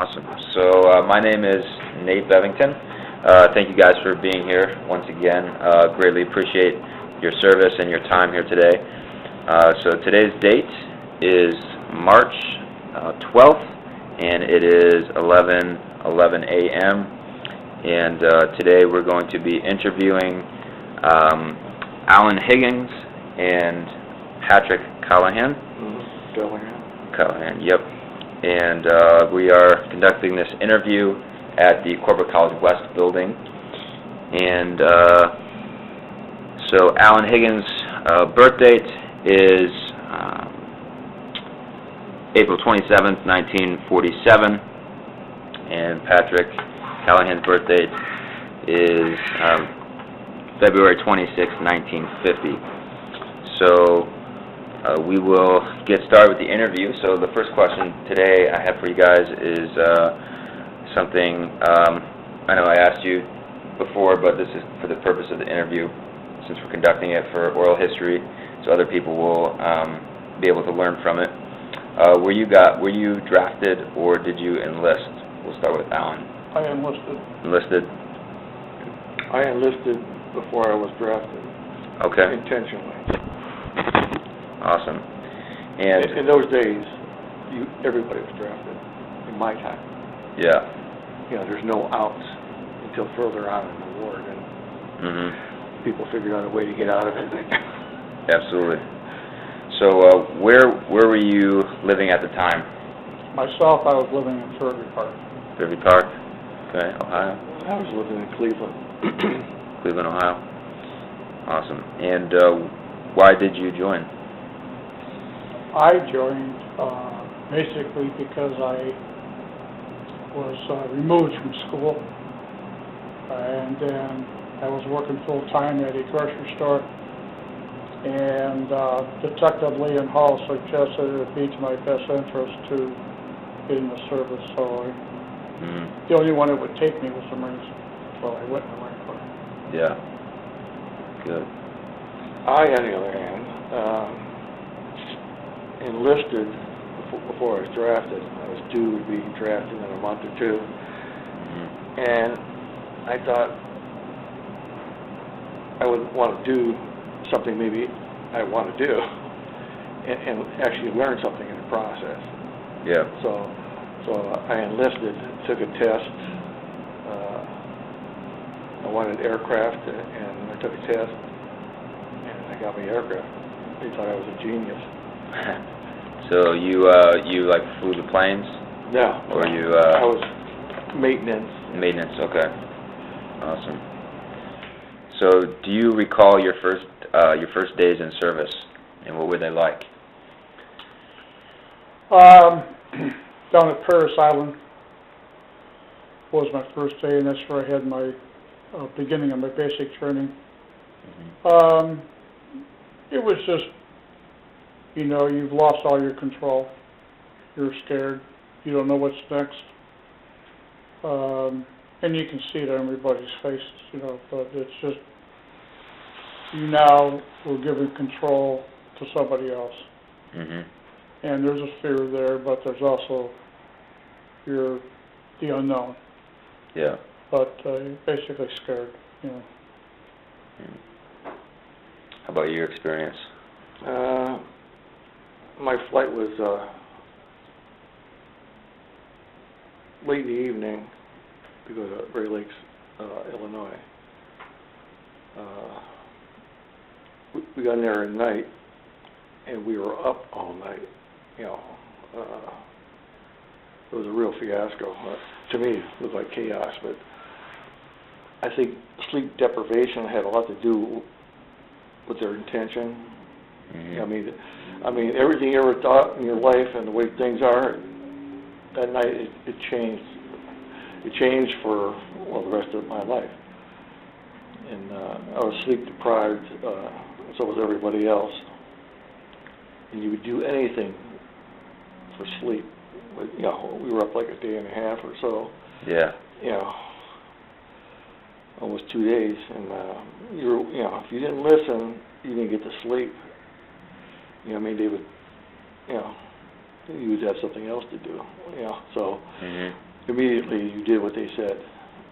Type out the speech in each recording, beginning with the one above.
Awesome. So my name is Nate Bevington. Thank you guys for being here once again. Greatly appreciate your service and your time here today. So today's date is March 12th, and it is 11:11 a.m. And today we're going to be interviewing Alan Higgins and Patrick Callahan. Callahan, yep. And we are conducting this interview at the Corporate College West building. And so Alan Higgins' birth date is April 27th, 1947. And Patrick Callahan's birth date is February 26th, 1950. So we will get started with the interview. So the first question today I have for you guys is something I know I asked you before, but this is for the purpose of the interview, since we're conducting it for oral history, so other people will be able to learn from it. Were you drafted or did you enlist? We'll start with Alan. I enlisted. Enlisted? I enlisted before I was drafted. Okay. Intentionally. Awesome. And in those days, everybody was drafted. In my time. Yeah. You know, there's no outs until further on in the war, and people figured out a way to get out of it. Absolutely. So, where were you living at the time? Myself, I was living in Fairview Park. Fairview Park. Okay, Ohio. I was living in Cleveland. Cleveland, Ohio. Awesome. And why did you join? I joined basically because I was removed from school, and then I was working full-time at a grocery store, and Detective Leon Hall suggested it would be to my best interest to get in the service, so the only one that would take me was the Marines. Well, I went in the Marine Corps. Yeah. Good. I, on the other hand, enlisted before I was drafted. I was due to be drafted in a month or two, and I thought I would want to do something maybe I want to do, and actually learn something in the process. Yeah. So I enlisted, took a test. I wanted aircraft, and I took a test, and I got my aircraft. They thought I was a genius. So you like flew the planes? No. Or you? I was maintenance. Maintenance. Okay. Awesome. So do you recall your first days in service, and what were they like? Down at Paris Island was my first day, and that's where I had my beginning of my basic training. It was just, you know, you've lost all your control. You're scared. You don't know what's next. And you can see it on everybody's faces, you know, but it's just, you now were given control to somebody else. And there's a fear there, but there's also the unknown. Yeah. But you're basically scared, you know. How about your experience? My flight was late in the evening to go to Great Lakes, Illinois. We got in there at night, and we were up all night. You know, it was a real fiasco. To me, it was like chaos. But I think sleep deprivation had a lot to do with their intention. I mean, everything you ever thought in your life and the way things are, that night it changed. It changed for, well, the rest of my life. And I was sleep deprived, so was everybody else. And you would do anything for sleep. But, you know, we were up like a day and a half or so. Yeah. You know, almost 2 days, and you know, if you didn't listen, you didn't get to sleep. You know, I mean, you would have something else to do. You know, so immediately you did what they said,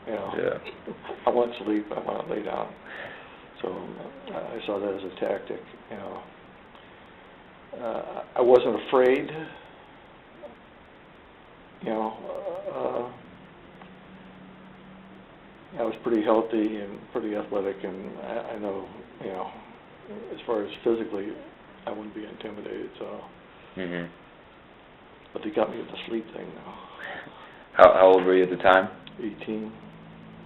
you know. Yeah. I want sleep, I want to lay down. So I saw that as a tactic, you know. I wasn't afraid, you know. I was pretty healthy and pretty athletic, and I know, you know, as far as physically, I wouldn't be intimidated, so. Mhm. But they got me with the sleep thing now. How old were you at the time? 18.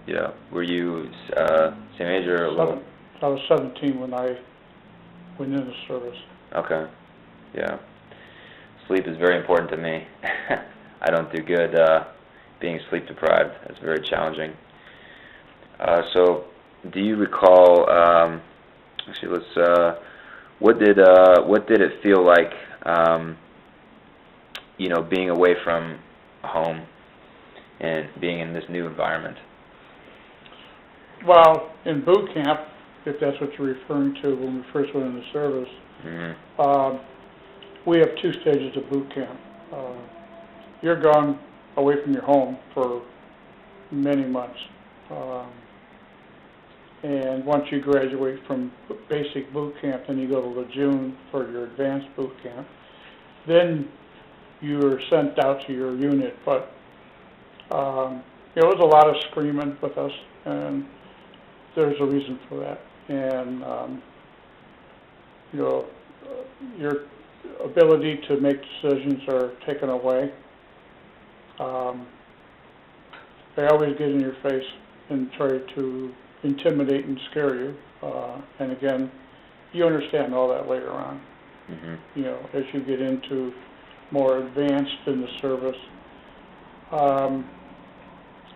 Yeah. Were you same age or a little? I was 17 when I went into service. Okay. Yeah. Sleep is very important to me. I don't do good being sleep deprived. It's very challenging. So, do you recall? Actually, let's. What did it feel like? You know, being away from home and being in this new environment. Well, in boot camp, if that's what you're referring to, when we first went into service, Mm-hmm. we have 2 stages of boot camp. You're gone away from your home for many months. And once you graduate from basic boot camp, then you go to Lejeune for your advanced boot camp. Then you're sent out to your unit, but there was a lot of screaming with us, and there's a reason for that. And you know, your ability to make decisions are taken away. They always get in your face and try to intimidate and scare you. And again, you understand all that later on. Mm-hmm. You know, as you get into more advanced in the service,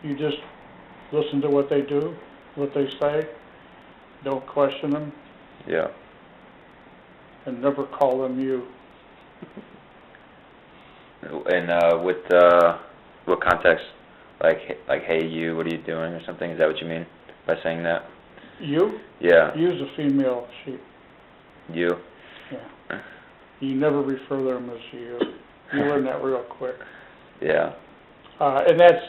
you just listen to what they do, what they say, don't question them, Yeah. and never call them you. And with what context? Like, hey, you, what are you doing, or something? Is that what you mean by saying that? You? Yeah. You's a female sheep. You. Yeah. You never refer to them as you. You learn that real quick. Yeah. And that's,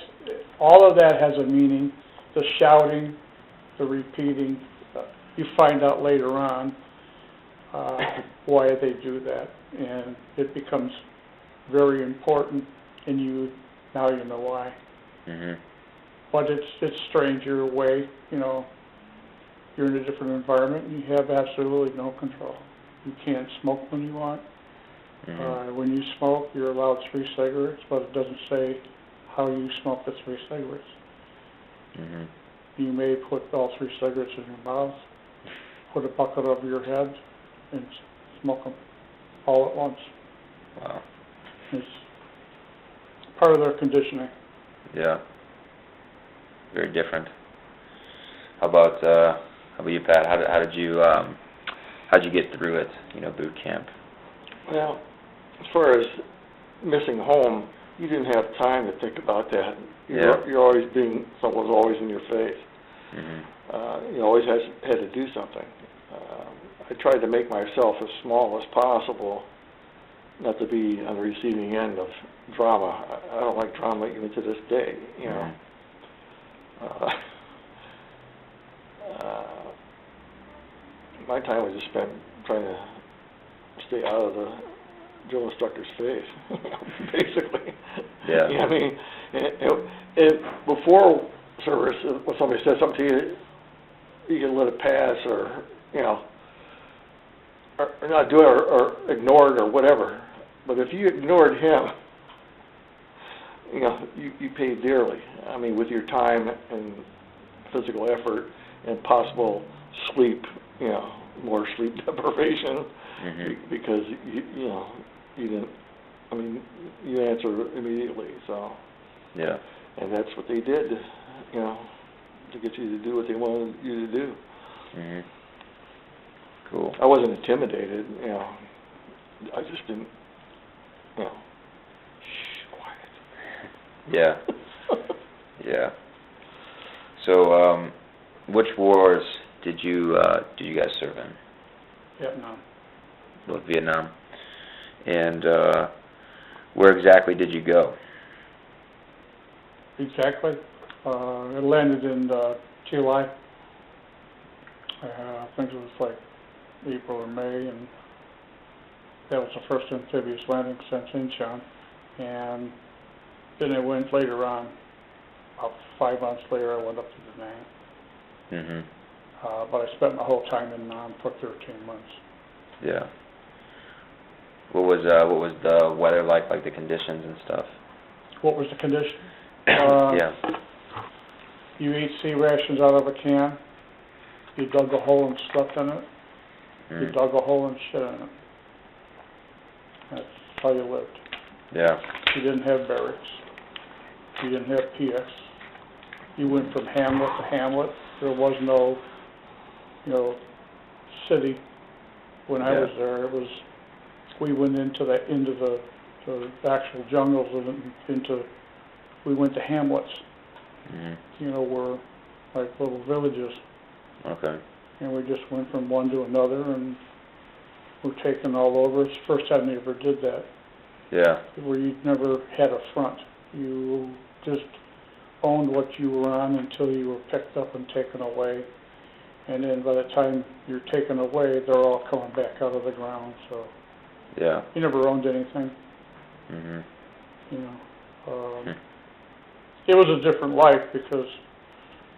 all of that has a meaning. The shouting, the repeating, you find out later on why they do that. And it becomes very important, and now you know why. Mhm. But it's strange, you're away, you know, you're in a different environment, and you have absolutely no control. You can't smoke when you want. Mhm. When you smoke, you're allowed 3 cigarettes, but it doesn't say how you smoke the 3 cigarettes. Mhm. You may put all 3 cigarettes in your mouth, put a bucket over your head, and smoke them all at once. Wow. It's part of their conditioning. Yeah. Very different. How about you, Pat? How did you get through it? You know, boot camp. Well, as far as missing home, you didn't have time to think about that. You're always someone's always in your face. Mhm. You always had to do something. I tried to make myself as small as possible, not to be on the receiving end of drama. I don't like drama even to this day, you know. My time was just spent trying to stay out of the drill instructor's face, basically. Yeah. You know what I mean? And before service, when somebody says something to you, you can let it pass, or, you know, or not do it, or ignore it, or whatever. But if you ignored him, you know, you pay dearly. I mean, with your time and physical effort and possible sleep, you know, more sleep deprivation, because you know, you didn't. I mean, you answered immediately. So. Yeah. And that's what they did, you know, to get you to do what they wanted you to do. Mhm. Cool. I wasn't intimidated, you know. I just didn't, you know. Shh, quiet. Yeah. Yeah. So, which wars did you guys serve in? Vietnam. Both Vietnam. And where exactly did you go? exactly. It landed in July. I think it was like April or May, and that was the first amphibious landing since Incheon. And then it went later on, about 5 months later, I went up to Da Nang. Mm-hmm. But I spent my whole time in Nam for 13 months. Yeah. What was the weather like the conditions and stuff? What was the condition? Yeah. You eat sea rations out of a can. You dug a hole and slept in it. You dug a hole and shit in it. That's how you lived. Yeah. You didn't have barracks. You didn't have PX. You went from hamlet to hamlet. There was no, city. When I was there, we went into the actual jungles and we went to hamlets. Were like little villages. Okay. And we just went from one to another and were taken all over. It's the first time they ever did that. Yeah. Where you never had a front. You just owned what you were on until you were picked up and taken away. And then by the time you're taken away, they're all coming back out of the ground. So yeah. You never owned anything. Mhm. It was a different life because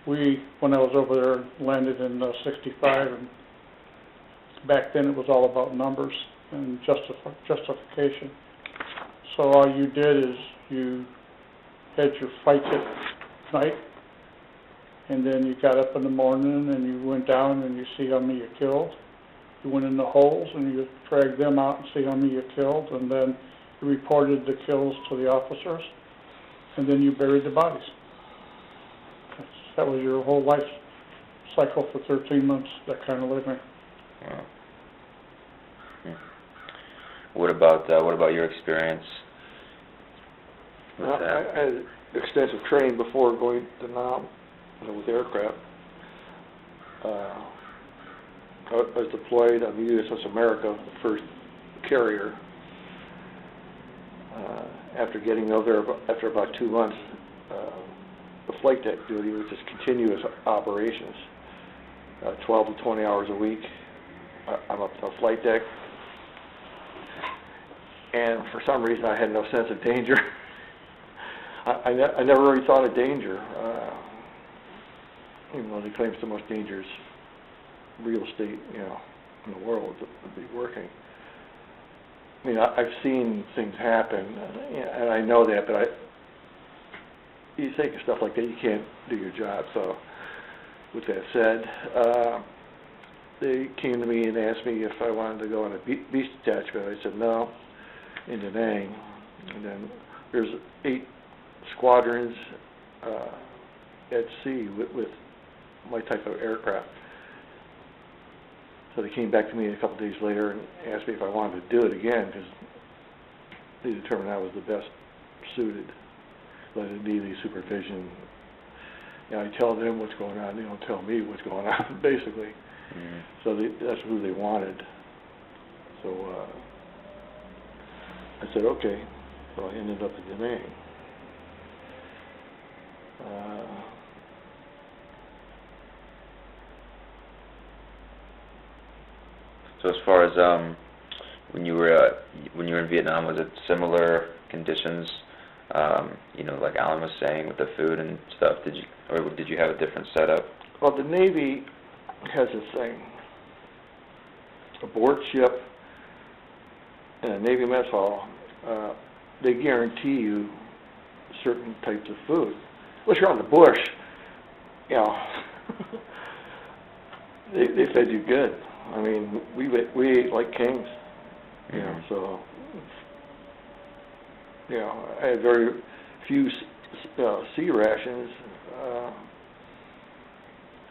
when I was over there, landed in '65, and back then it was all about numbers and justification. So all you did is you had your fights at night, and then you got up in the morning and you went down and you see how many you killed. You went in the holes and you dragged them out and see how many you killed, and then you reported the kills to the officers, and then you buried the bodies. That was your whole life cycle for 13 months, that kind of living. Wow. What about your experience with that? I had extensive training before going to Nam with aircraft. I was deployed on the USS America, the first carrier. After getting over there, after about 2 months, the flight deck duty was just continuous operations, 12 to 20 hours a week. I'm up on the flight deck, and for some reason I had no sense of danger. I never really thought of danger, even though they claim it's the most dangerous real estate, in the world to be working. I mean, I've seen things happen, and I know that, but you think of stuff like that, you can't do your job. So, with that said, they came to me and asked me if I wanted to go on a beach detachment. I said no, in Da Nang. And then there's 8 squadrons at sea with my type of aircraft. So they came back to me a couple days later and asked me if I wanted to do it again, because they determined I was the best suited. But it needed supervision. I tell them what's going on, they don't tell me what's going on, basically. So that's who they wanted. So I said, okay. So I ended up in Da Nang. So as far as when you were in Vietnam, was it similar conditions? Like Alan was saying with the food and stuff. Did you have a different setup? Well, the Navy has a thing. Aboard ship in a Navy mess hall, they guarantee you certain types of food. Unless you're on the bush, they fed you good. I mean, we ate like kings, so, I had very few sea rations,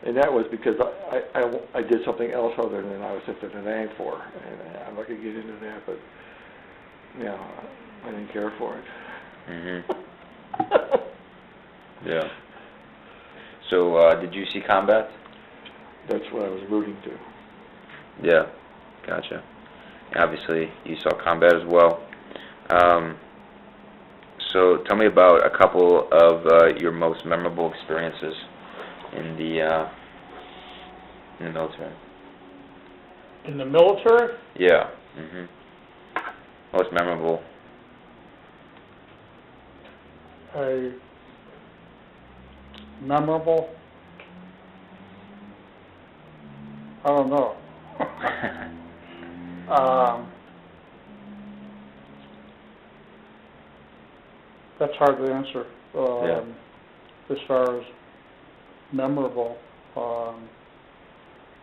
and that was because I did something else other than I was at the Da Nang for, and I'm not going to get into that, but, I didn't care for it. Yeah. So, did you see combat? That's what I was rooting to. Yeah, gotcha. Obviously, you saw combat as well. So tell me about a couple of your most memorable experiences in the military. In the military? Yeah. Most memorable. Memorable? I don't know. That's hard to answer. As far as memorable,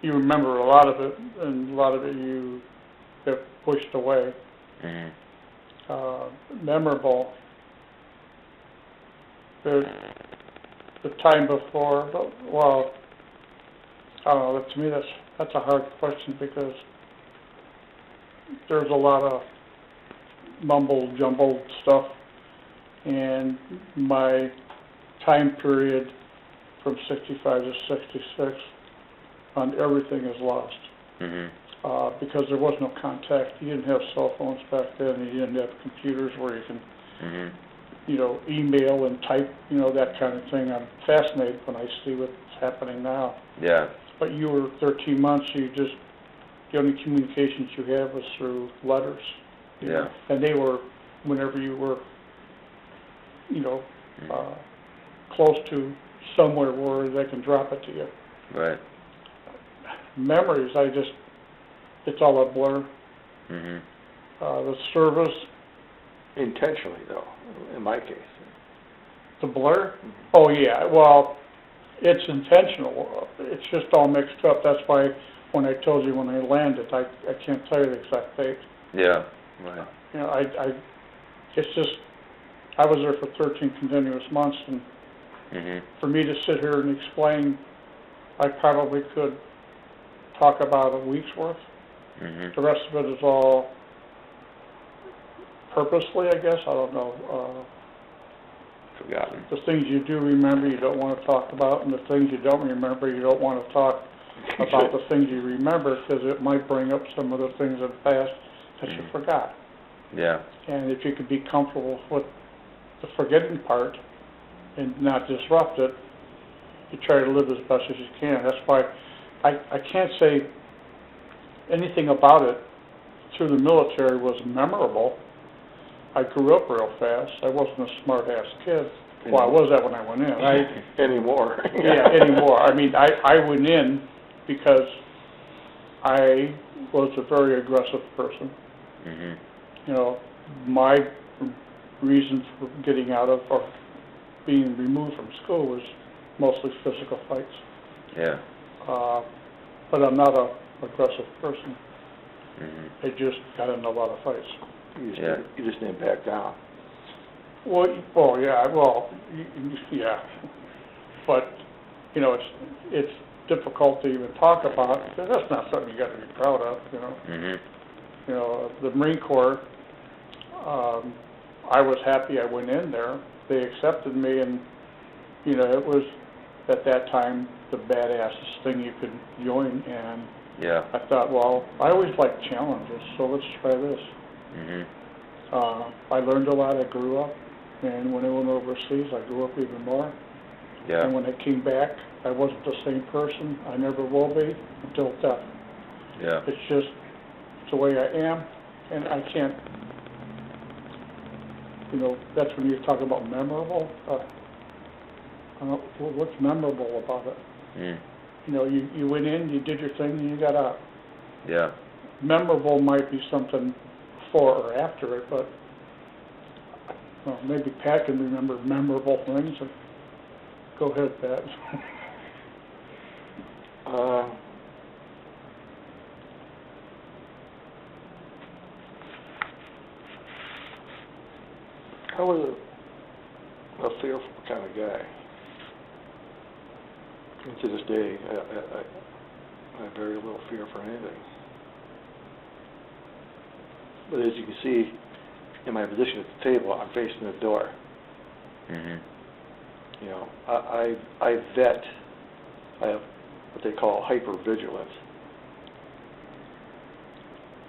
you remember a lot of it, and a lot of it you have pushed away. Memorable, the time before, well, I don't know, to me that's a hard question, because there's a lot of mumble-jumbled stuff, and my time period from 65 to 66 on everything is lost. Because there was no contact. You didn't have cell phones back then, you didn't have computers where you can email and type, that kind of thing. I'm fascinated when I see what's happening now. Yeah. But you were 13 months, the only communications you had was through letters. Yeah. And they were whenever you were, close to somewhere where they can drop it to you. Right. Memories, it's all a blur. The service. Intentionally, though, in my case. The blur? Oh, yeah. Well, it's intentional. It's just all mixed up. That's why when I told you when I landed, I can't tell you the exact date. Yeah. Right. It's just, I was there for 13 continuous months, and for me to sit here and explain, I probably could talk about a week's worth. The rest of it is all purposely, I guess. I don't know. Forgotten. The things you do remember, you don't want to talk about, and the things you don't remember, you don't want to talk about the things you remember, because it might bring up some of the things in the past that you forgot. Yeah. And if you could be comfortable with the forgetting part and not disrupt it, you try to live as best as you can. That's why I can't say anything about it through the military was memorable. I grew up real fast. I wasn't a smart-ass kid. Well, I was that when I went in. Anymore. Yeah, anymore. I mean, I went in because I was a very aggressive person. My reason for getting out of or being removed from school was mostly physical fights. Yeah. But I'm not an aggressive person. I just got in a lot of fights. You just didn't back down. Well, yeah. But it's difficult to even talk about, because that's not something you got to be proud of. The Marine Corps. I was happy I went in there. They accepted me, and it was at that time the badassest thing you could join. And I thought, well, I always like challenges, so let's try this. I learned a lot. I grew up, and when I went overseas, I grew up even more. And when I came back, I wasn't the same person. I never will be until death. It's just the way I am, and I can't. That's when you talk about memorable. What's memorable about it? You went in, you did your thing, and you got out. Memorable might be something before or after it, but maybe Pat can remember memorable things. Go ahead, Pat. I was a fearful kind of guy. And to this day, I have very little fear for anything. But as you can see, in my position at the table, I'm facing the door. I vet. I have what they call hypervigilance,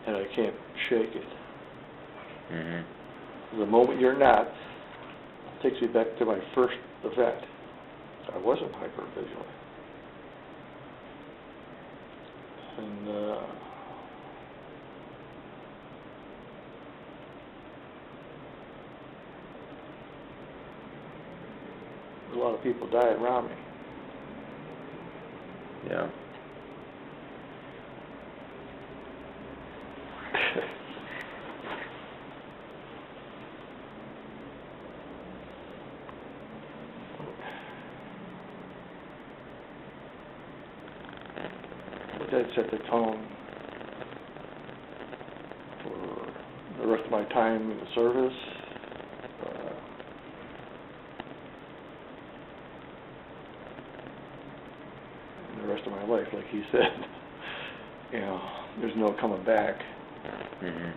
and I can't shake it. The moment you're not, takes me back to my first event. I wasn't hypervigilant. And a lot of people died around me. Yeah. But that set the tone for the rest of my time in the service. And the rest of my life, like he said, you know, there's no coming back. Mm-hmm.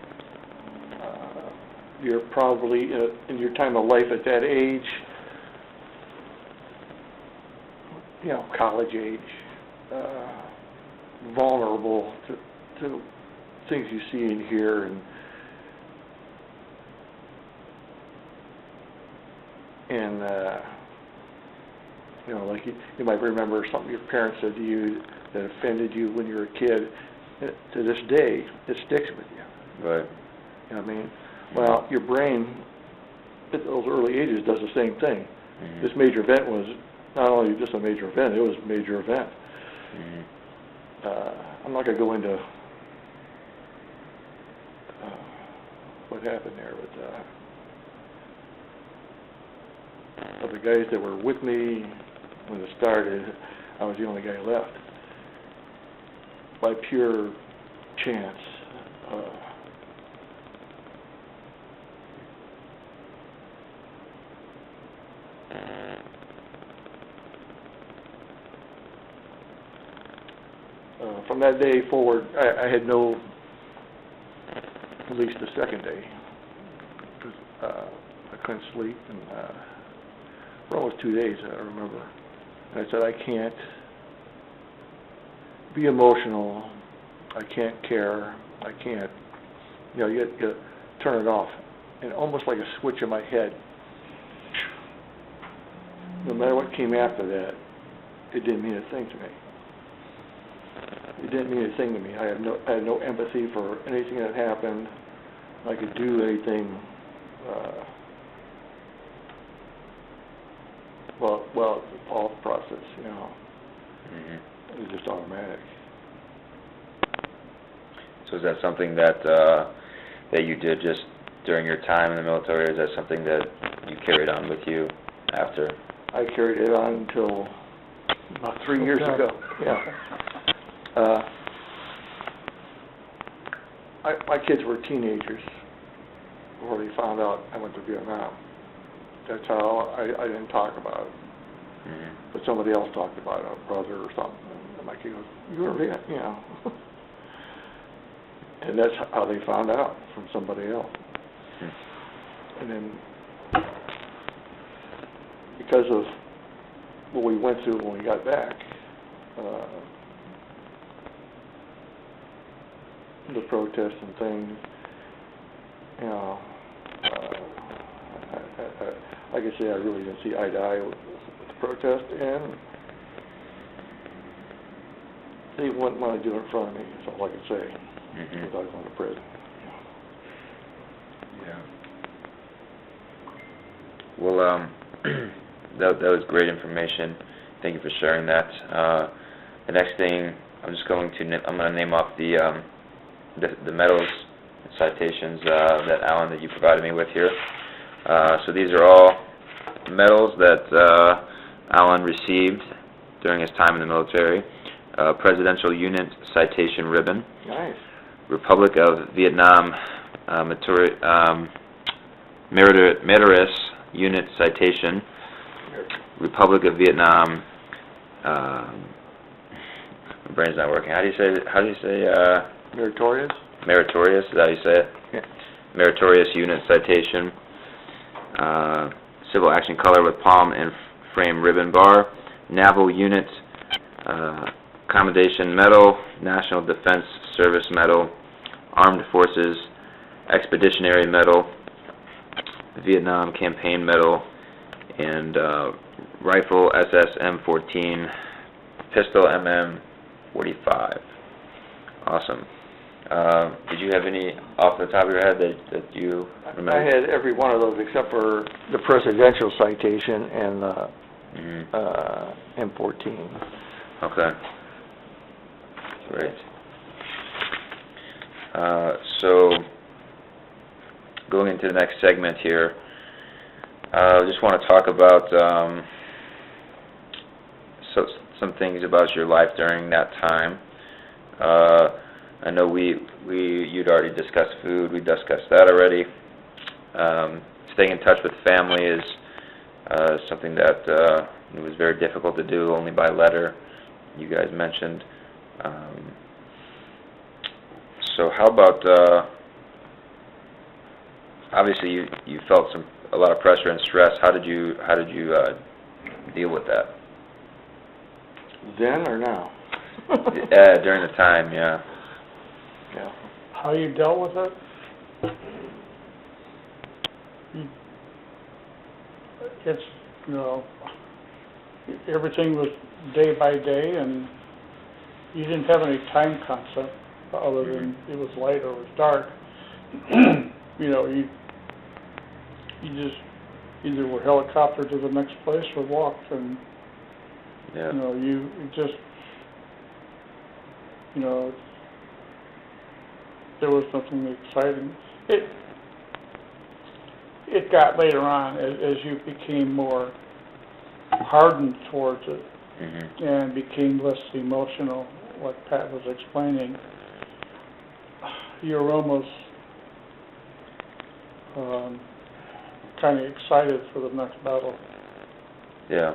You're probably, in your time of life at that age, you know, college age, vulnerable to things you see and hear, and you know, like you might remember something your parents said to you that offended you when you were a kid. To this day, it sticks with you. Right. You know what I mean? Well, your brain at those early ages does the same thing. Mm-hmm. This major event was not only just a major event, it was a major event. Mm-hmm. I'm not going to go into what happened there, but of the guys that were with me when it started, I was the only guy left. By pure chance. From that day forward, I had no, at least the second day, because I couldn't sleep, and for almost 2 days, I remember. And I said, I can't be emotional, I can't care, I can't, you know, you turn it off. And almost like a switch in my head, no matter what came after that, it didn't mean a thing to me. It didn't mean a thing to me. I had no empathy for anything that happened. I could do anything. Well, the thought process, you know, Mm-hmm. it was just automatic. So is that something that that you did just during your time in the military, or is that something that you carried on with you after? I carried it on until about 3 years ago. Yeah. My kids were teenagers before they found out I went to Vietnam. That's how I didn't talk about it. Mm-hmm. But somebody else talked about it, a brother or something. And my kid goes, "You were Viet," you know. And that's how they found out, from somebody else. Mm-hmm. And then, because of what we went through when we got back, the protests and things, you know, like I say, I really didn't see eye to eye with the protest, and they wouldn't want to do it in front of me, that's all I could say, Mm-hmm. without going to prison. Yeah. Well, that was great information. Thank you for sharing that. The next thing, I'm going to name off the medals and citations that Alan, that you provided me with here. So these are all medals that Alan received during his time in the military. Presidential Unit Citation Ribbon. Nice. Republic of Vietnam Meritorious Unit Citation. Republic of Vietnam. My brain's not working. How do you say? Meritorious? Meritorious. Is that how you say it? Yeah. Meritorious Unit Citation. Civil Action Color with Palm and Frame Ribbon Bar. Naval Unit Commendation Medal. National Defense Service Medal. Armed Forces Expeditionary Medal. Vietnam Campaign Medal. and rifle SS M14, pistol MM45. Awesome. Did you have any off the top of your head that you remember? I had every one of those except for the presidential citation and the M14. Okay. Great. So, going into the next segment here, I just want to talk about some things about your life during that time. I know you'd already discussed food. We discussed that already. Staying in touch with family is something that it was very difficult to do, only by letter. You guys mentioned. So how about? Obviously, you felt a lot of pressure and stress. How did you deal with that? Then or now? During the time, yeah. Yeah. How you dealt with it? It's, everything was day by day, and you didn't have any time concept other than it was light or it was dark. You just either were helicoptered to the next place or walked, and you just, there was nothing exciting. It got later on as you became more hardened towards it and became less emotional, like Pat was explaining. You're almost kind of excited for the next battle. Yeah.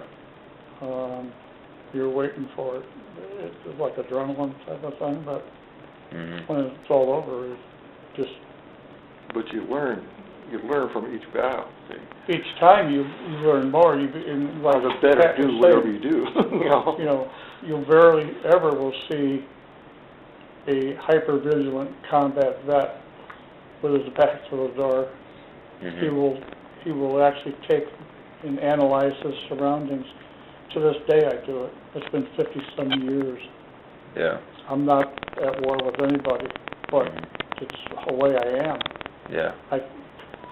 You're waiting for it. It's like adrenaline type of thing, but when it's all over, it's just... But you learn from each battle. See? Each time you learn more. How to better do whatever you do. You rarely ever will see a hyper-vigilant combat vet with his back to the door. He will actually take and analyze his surroundings. To this day, I do it. It's been 50-some years. Yeah. I'm not at war with anybody, but it's the way I am. Yeah.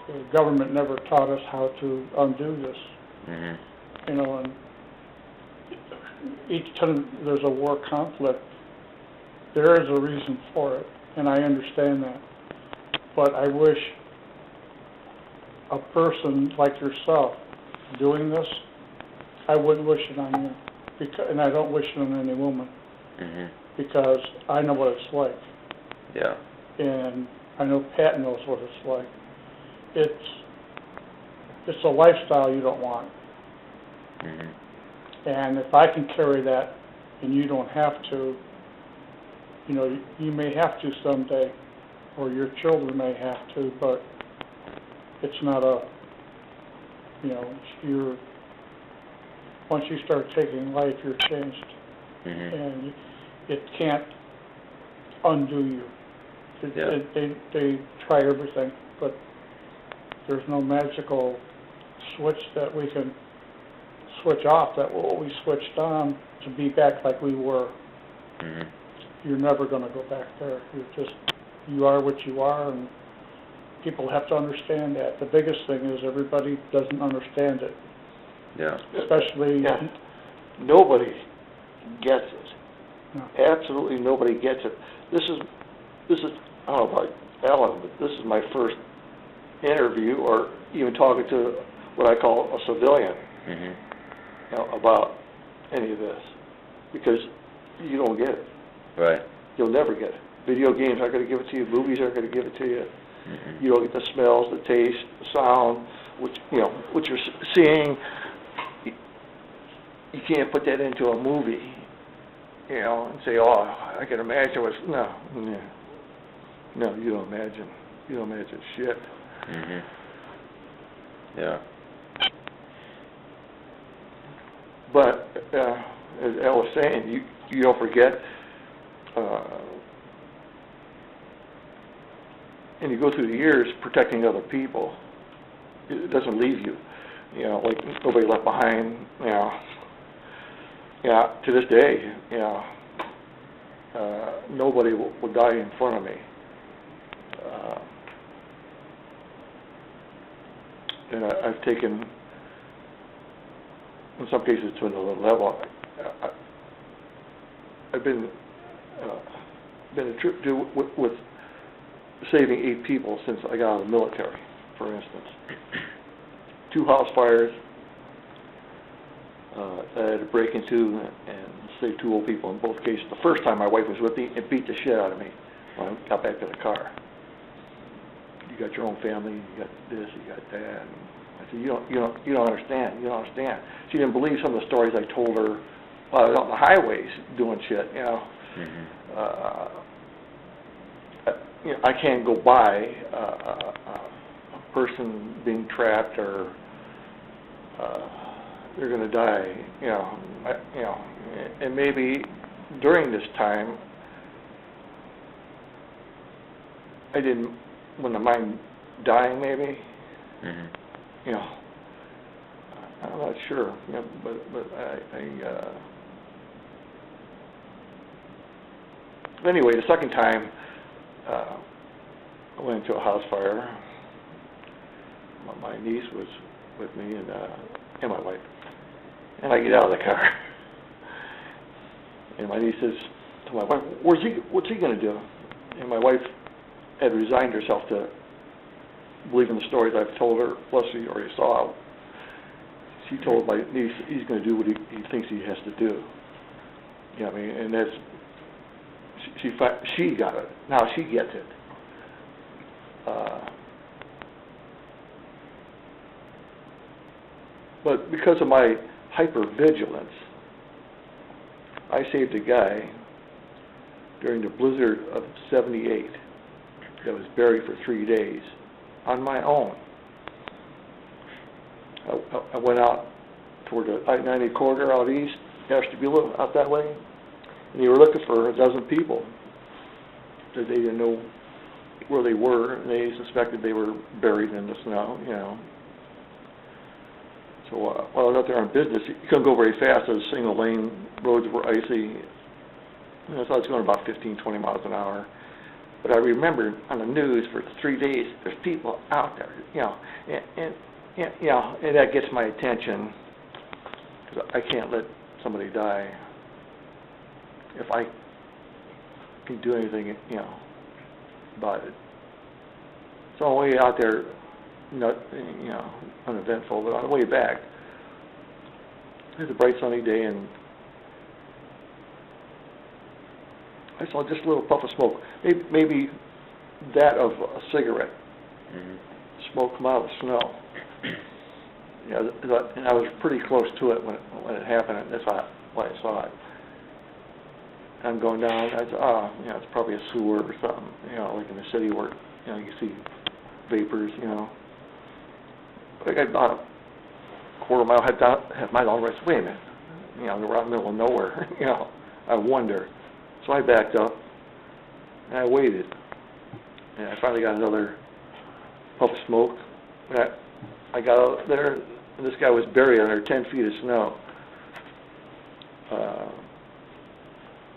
The government never taught us how to undo this. And each time there's a war conflict, there is a reason for it, and I understand that. But I wish a person like yourself doing this, I wouldn't wish it on you, and I don't wish it on any woman, because I know what it's like. Yeah. And I know Pat knows what it's like. It's a lifestyle you don't want. And if I can carry that, and you don't have to, you may have to someday, or your children may have to, but it's not once you start taking life, you're changed. And it can't undo you. They try everything, but there's no magical switch that we can switch off that will be switched on to be back like we were. You're never going to go back there. You are what you are, and people have to understand that. The biggest thing is everybody doesn't understand it. Yeah. Especially... Yeah. Nobody gets it. No. Absolutely nobody gets it. This is I don't know about Alan, but this is my first interview or even talking to what I call a civilian about any of this, because you don't get it. Right. You'll never get it. Video games aren't going to give it to you. Movies aren't going to give it to you. You don't get the smells, the taste, the sound, what you're seeing. You can't put that into a movie, and say, "Oh, I can imagine what's..." No, you don't imagine. You don't imagine shit. Yeah. But as Al was saying, you don't forget, and you go through the years protecting other people. It doesn't leave you. you know, like Nobody Left Behind, you know. Yeah, to this day, you know, nobody will die in front of me. And I've taken, in some cases, to another level. I've been a trip to with saving 8 people since I got out of the military, for instance. 2 house fires that I had to break into and save 2 old people in both cases. The first time my wife was with me, it beat the shit out of me when I got back to the car. You got your own family, you got this, you got that. And I said, you don't understand. You don't understand. She didn't believe some of the stories I told her while I was on the highways doing shit. You know, I can't go by a person being trapped or they're going to die. You know, and maybe during this time I didn't. Wouldn't mind dying, maybe. You know, I'm not sure. You know, but anyway, the second time I went into a house fire. My niece was with me and my wife, and I get out of the car, and my niece says to my wife, "What's he going to do?" And my wife had resigned herself to believing the stories I've told her, plus she already saw. She told my niece he's going to do what he thinks he has to do. You know what I mean? And that's, she got it. Now she gets it. But because of my hypervigilance, I saved a guy during the blizzard of '78. That was buried for 3 days on my own. I went out toward the I-90 corridor out east, Ashtabula, out that way, and they were looking for 12 people that they didn't know where they were, and they suspected they were buried in the snow, you know. So while I was out there on business, you couldn't go very fast. Those single lane roads were icy. You know, so I was going about 15, 20 miles an hour. But I remember on the news for 3 days, there's people out there, you know, and you know, and that gets my attention because I can't let somebody die if I can do anything, you know, about it. So on the way out there, not, you know, uneventful, but on the way back, it was a bright sunny day, and I saw just a little puff of smoke, maybe that of a cigarette. Smoke come out of the snow. Yeah, and I was pretty close to it when it happened, and that's why I saw it. I'm going down, I said, oh, you know, it's probably a sewer or something, you know, like in the city where, you know, you see vapors, you know. But I got about a quarter mile, half mile on the rest. Wait a minute, you know, we're out in the middle of nowhere, you know, I wonder. So I backed up, and I waited, and I finally got another puff of smoke. I got out there, and this guy was buried under 10 feet of snow.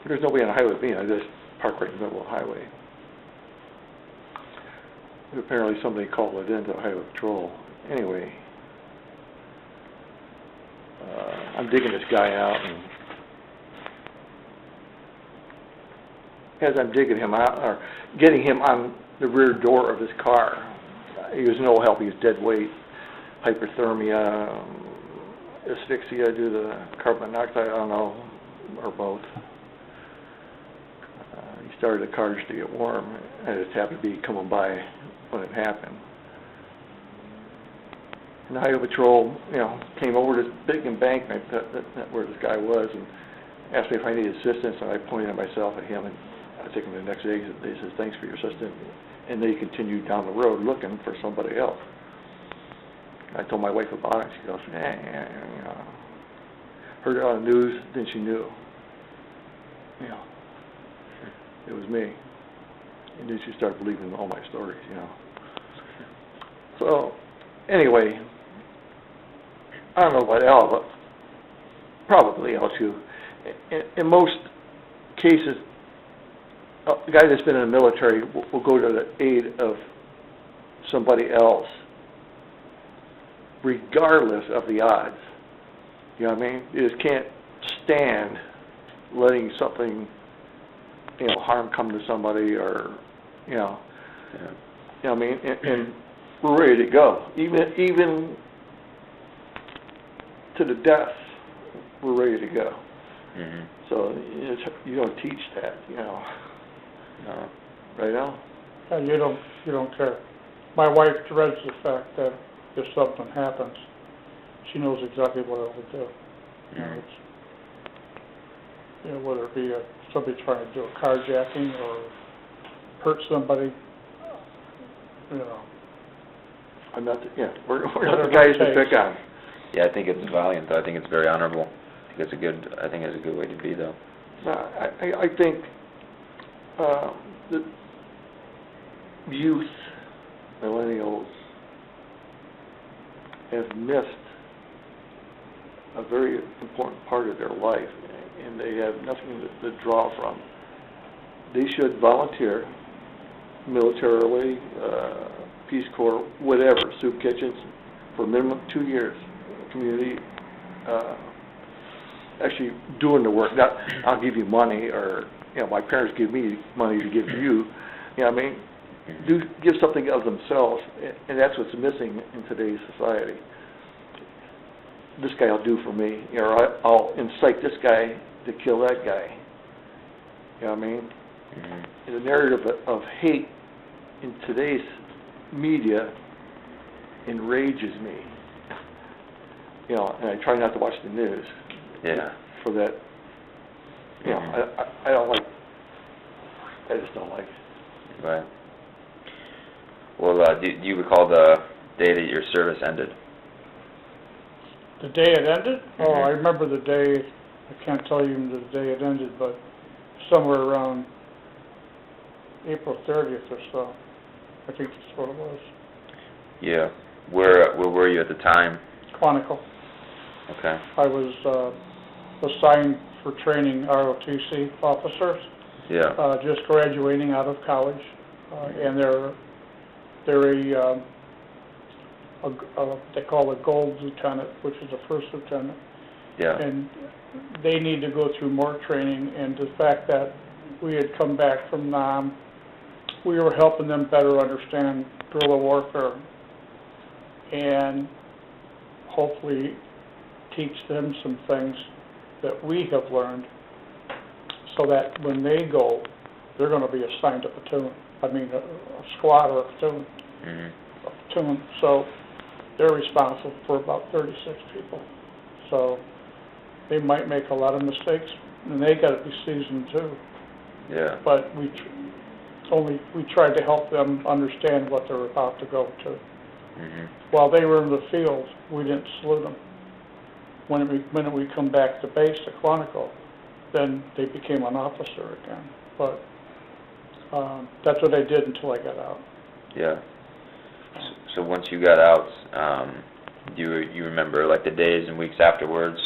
There's nobody on the highway with me. I just parked right in the middle of the highway. But apparently somebody called it into the highway patrol. Anyway, I'm digging this guy out, and as I'm digging him out, or getting him on the rear door of his car, he was no help. He was dead weight, hyperthermia, asphyxia due to carbon monoxide, I don't know, or both. He started the car just to get warm, and it just happened to be coming by when it happened. And the highway patrol, you know, came over this big embankment that where this guy was, and asked me if I needed assistance, and I pointed myself at him, and I took him to the next exit. They said, "Thanks for your assistance," and they continued down the road looking for somebody else. I told my wife about it. She goes, you know, heard it on the news, then she knew. You know, it was me. And then she started believing all my stories, you know. So, anyway, I don't know about Al, but probably Al too. In most cases, a guy that's been in the military will go to the aid of somebody else, regardless of the odds. You know what I mean? You just can't stand letting something, harm come to somebody, or, you know what I mean? And we're ready to go. Even to the death, we're ready to go. Mm-hmm. So you don't teach that, No. Right now? And you don't care. My wife dreads the fact that if something happens, she knows exactly what I would do. Mm-hmm. Whether it be somebody trying to do a carjacking or hurt somebody, I'm not. We're not the guys to pick on. Yeah, I think it's valiant, though. I think it's very honorable. I think it's a good way to be, though. I think the youth, millennials, have missed a very important part of their life, and they have nothing to draw from. They should volunteer militarily, Peace Corps, whatever, soup kitchens, for a minimum 2 years. Community, actually doing the work. Not, I'll give you money, or my parents give me money to give to you. You know what I mean? Give something of themselves, and that's what's missing in today's society. This guy will do for me, or I'll incite this guy to kill that guy. You know what I mean? Mm-hmm. The narrative of hate in today's media enrages me. And I try not to watch the news. Yeah. For that. I don't like. I just don't like it. Right. Well, do you recall the day that your service ended? The day it ended? Mm-hmm. Oh, I remember the day. I can't tell you the day it ended, but somewhere around April 30th or so. I think that's what it was. Yeah. Where were you at the time? Quantico. Okay. I was assigned for training ROTC officers. Yeah. Just graduating out of college, and they're they call a gold lieutenant, which is a first lieutenant. Yeah. And they need to go through more training, and the fact that we had come back from Nam, we were helping them better understand guerrilla warfare and hopefully teach them some things that we have learned, so that when they go, they're going to be assigned a platoon. I mean, a squad or a platoon. Mm-hmm. A platoon. So they're responsible for about 36 people. So they might make a lot of mistakes, and they got to be seasoned too. Yeah. But we tried to help them understand what they're about to go to. Mm-hmm. While they were in the field, we didn't salute them. When we come back to base at Quantico, then they became an officer again. But that's what I did until I got out. Yeah. So once you got out, do you remember like the days and weeks afterwards,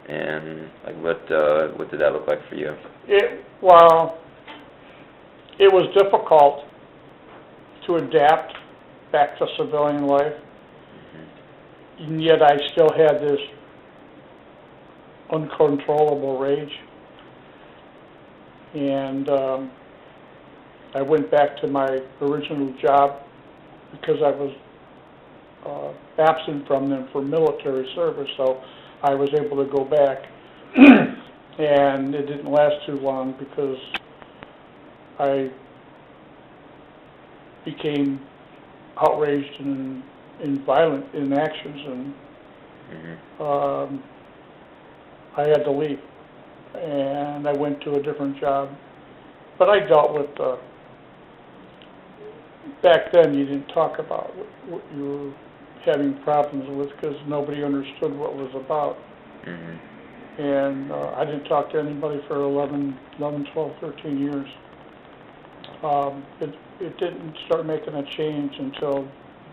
and like what did that look like for you? It was difficult to adapt back to civilian life, and yet I still had this uncontrollable rage, and I went back to my original job because I was absent from them for military service, so I was able to go back, and it didn't last too long because I became outraged and violent in actions, and I had to leave, and I went to a different job. But I dealt with, back then you didn't talk about what you were having problems with because nobody understood what it was about. And I didn't talk to anybody for 11, 12, 13 years. It didn't start making a change until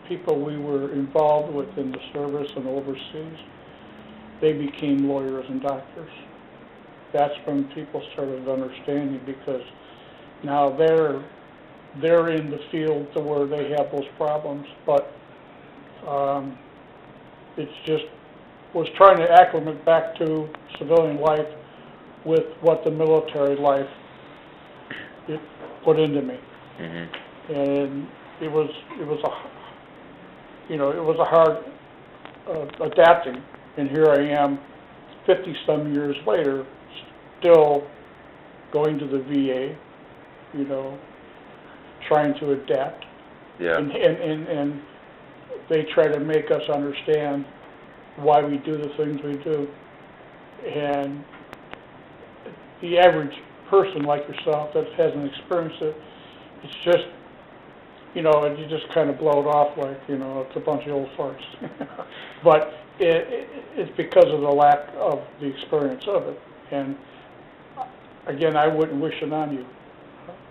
people we were involved with in the service and overseas they became lawyers and doctors. That's when people started understanding, because now they're in the field to where they have those problems, but it's just was trying to acclimate back to civilian life with what the military life it put into me. Mm-hmm. And it was a hard adapting, and here I am 50-some years later, still going to the VA, trying to adapt. Yeah. And they try to make us understand why we do the things we do. And the average person like yourself that hasn't experienced it, it's just, and you just kind of blow it off like, it's a bunch of old farts. But it's because of the lack of the experience of it. And again, I wouldn't wish it on you,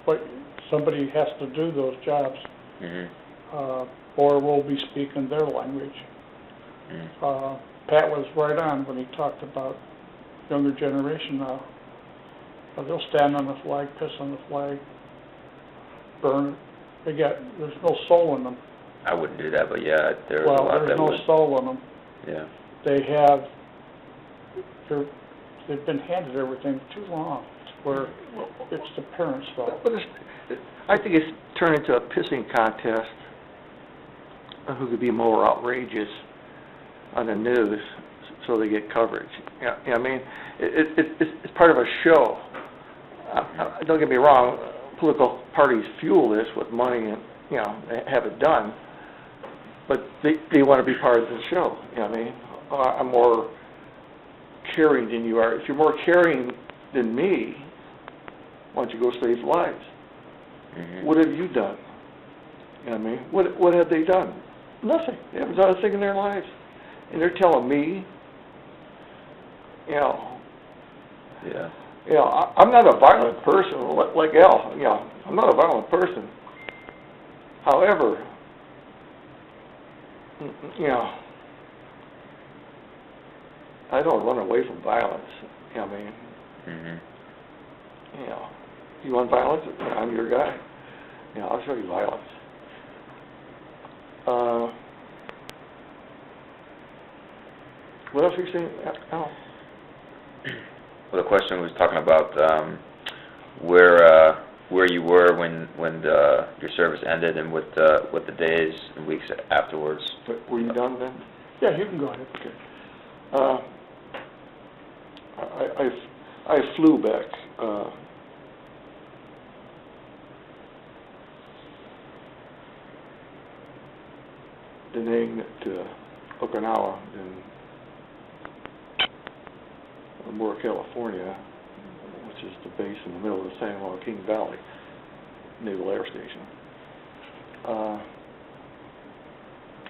but somebody has to do those jobs, or we'll be speaking their language. Pat was right on when he talked about younger generation now. They'll stand on the flag, piss on the flag, burn it. There's no soul in them. I wouldn't do that, but yeah, there's a lot there's that no would. soul in them. Yeah. They've been handed everything too long, where it's the parents' fault. But I think it's turned into a pissing contest of who could be more outrageous on the news so they get coverage. I mean, it's part of a show. Don't get me wrong, political parties fuel this with money and, have it done, but they want to be part of the show. I mean, I'm more caring than you are. If you're more caring than me, why don't you go save lives? What have you done? I mean, what have they done? Nothing. They haven't done a thing in their lives. And they're telling me, Yeah. I'm not a violent person, like Al, I'm not a violent person. However, I don't run away from violence. I mean, you want violence? I'm your guy. I'll show you violence. What else are you saying, Al? Well, the question was talking about where you were when your service ended, and what the days and weeks afterwards. Were you done then? Yeah, you can go ahead. Okay. I flew back. Jeannine to Okinawa in Aurora, California, which is the base in the middle of the San Joaquin Valley Naval Air Station.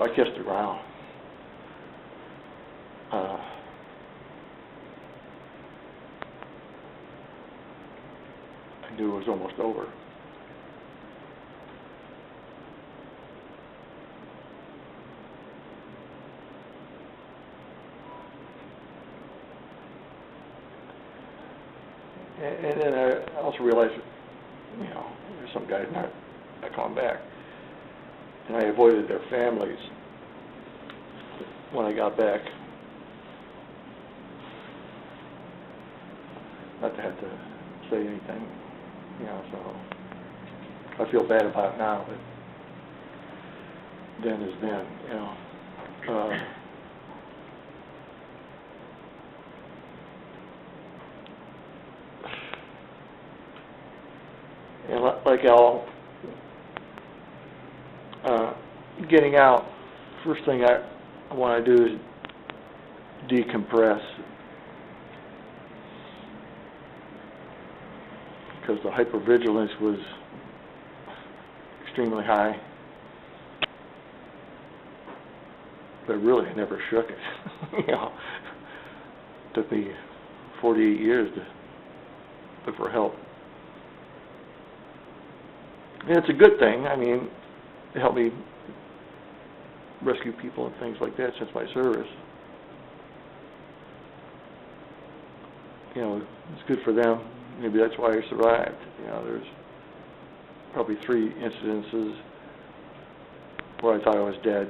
I kissed the ground. I knew it was almost over. And then I also realized, there's some guys not coming back. And I avoided their families when I got back. Not to have to say anything, so I feel bad about it now, but then is then, And like Al, getting out, first thing I want to do is decompress, because the hypervigilance was extremely high, but really I never shook it. It took me 48 years to look for help. And it's a good thing. I mean, it helped me rescue people and things like that since my service. you know, it's good for them. Maybe that's why I survived. You know, there's probably 3 incidences where I thought I was dead.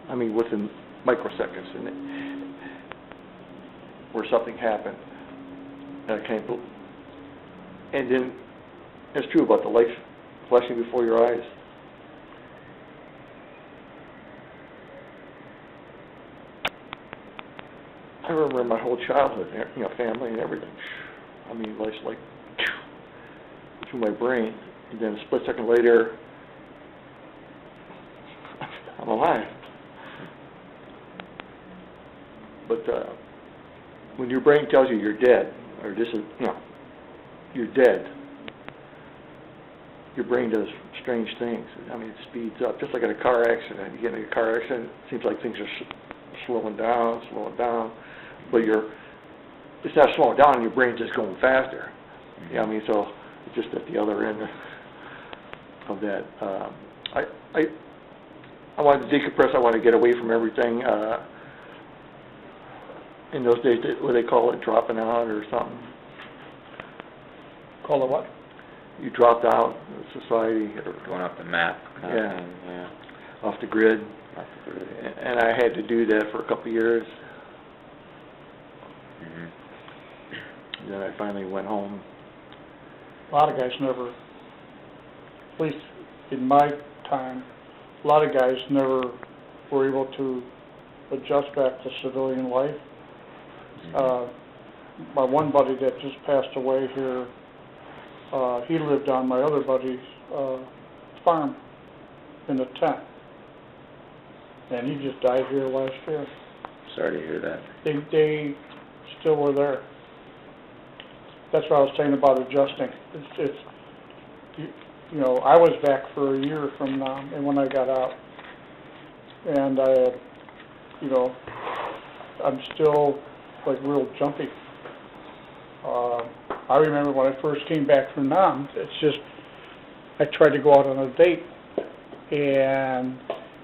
I mean, within microseconds, and where something happened, and I can't believe. And then it's true about the life flashing before your eyes. I remember my whole childhood, you know, family and everything. I mean, it's like through my brain, and then a split second later, I'm alive. But when your brain tells you you're dead, or this is, you know, you're dead, your brain does strange things. I mean, it speeds up, just like in a car accident. You get in a car accident, it seems like things are slowing down, but it's not slowing down, your brain's just going faster. Mm-hmm. Yeah, I mean, so just at the other end of that. I wanted to decompress. I wanted to get away from everything. In those days, what they call it, dropping out or something. Call it what? You dropped out of society. Going off the map. Yeah. Yeah. Off the grid. And I had to do that for a couple of years. Mm-hmm. Then I finally went home. A lot of guys never, at least in my time, a lot of guys never were able to adjust back to civilian life. My one buddy that just passed away here, he lived on my other buddy's farm in a tent. And he just died here last year. Sorry to hear that. They still were there. That's what I was saying about adjusting. It's you know, I was back for a year from now, and when I got out, and you know, I'm still like real jumpy. I remember when I first came back from Nam, it's just, I tried to go out on a date, and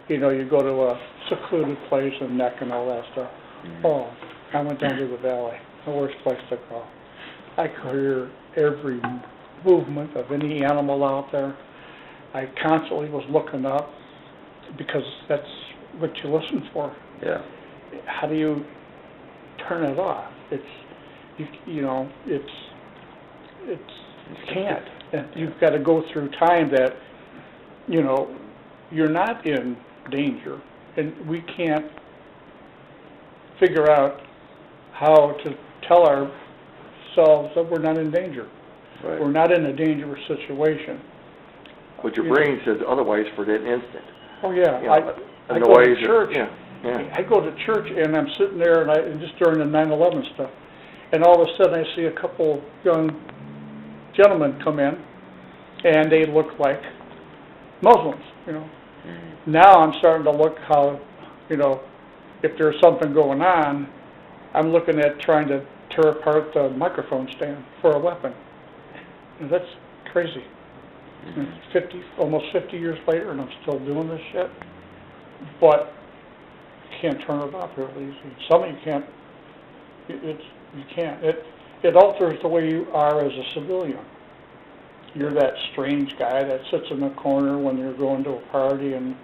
you know, you go to a secluded place and neck and all that stuff. Mm-hmm. Oh, I went down to the valley, the worst place to go. I could hear every movement of any animal out there. I constantly was looking up because that's what you listen for. Yeah. How do you turn it off? It's you know, you can't. And you've got to go through time that, you know, you're not in danger, and we can't figure out how to tell ourselves that we're not in danger. Right. We're not in a dangerous situation. But your brain says otherwise for that instant. Oh yeah, You know, I go to church. Yeah. I go to church and I'm sitting there, and just during the 9/11 stuff, and all of a sudden I see a couple young gentlemen come in, and they look like Muslims, you know. Mm-hmm. Now I'm starting to look how, you know, if there's something going on, I'm looking at trying to tear apart the microphone stand for a weapon. And that's crazy. Mm-hmm. Almost 50 years later, and I'm still doing this shit. But you can't turn it off really easy. Some of you can't. You can't. It alters the way you are as a civilian. You're that strange guy that sits in the corner when you're going to a party, and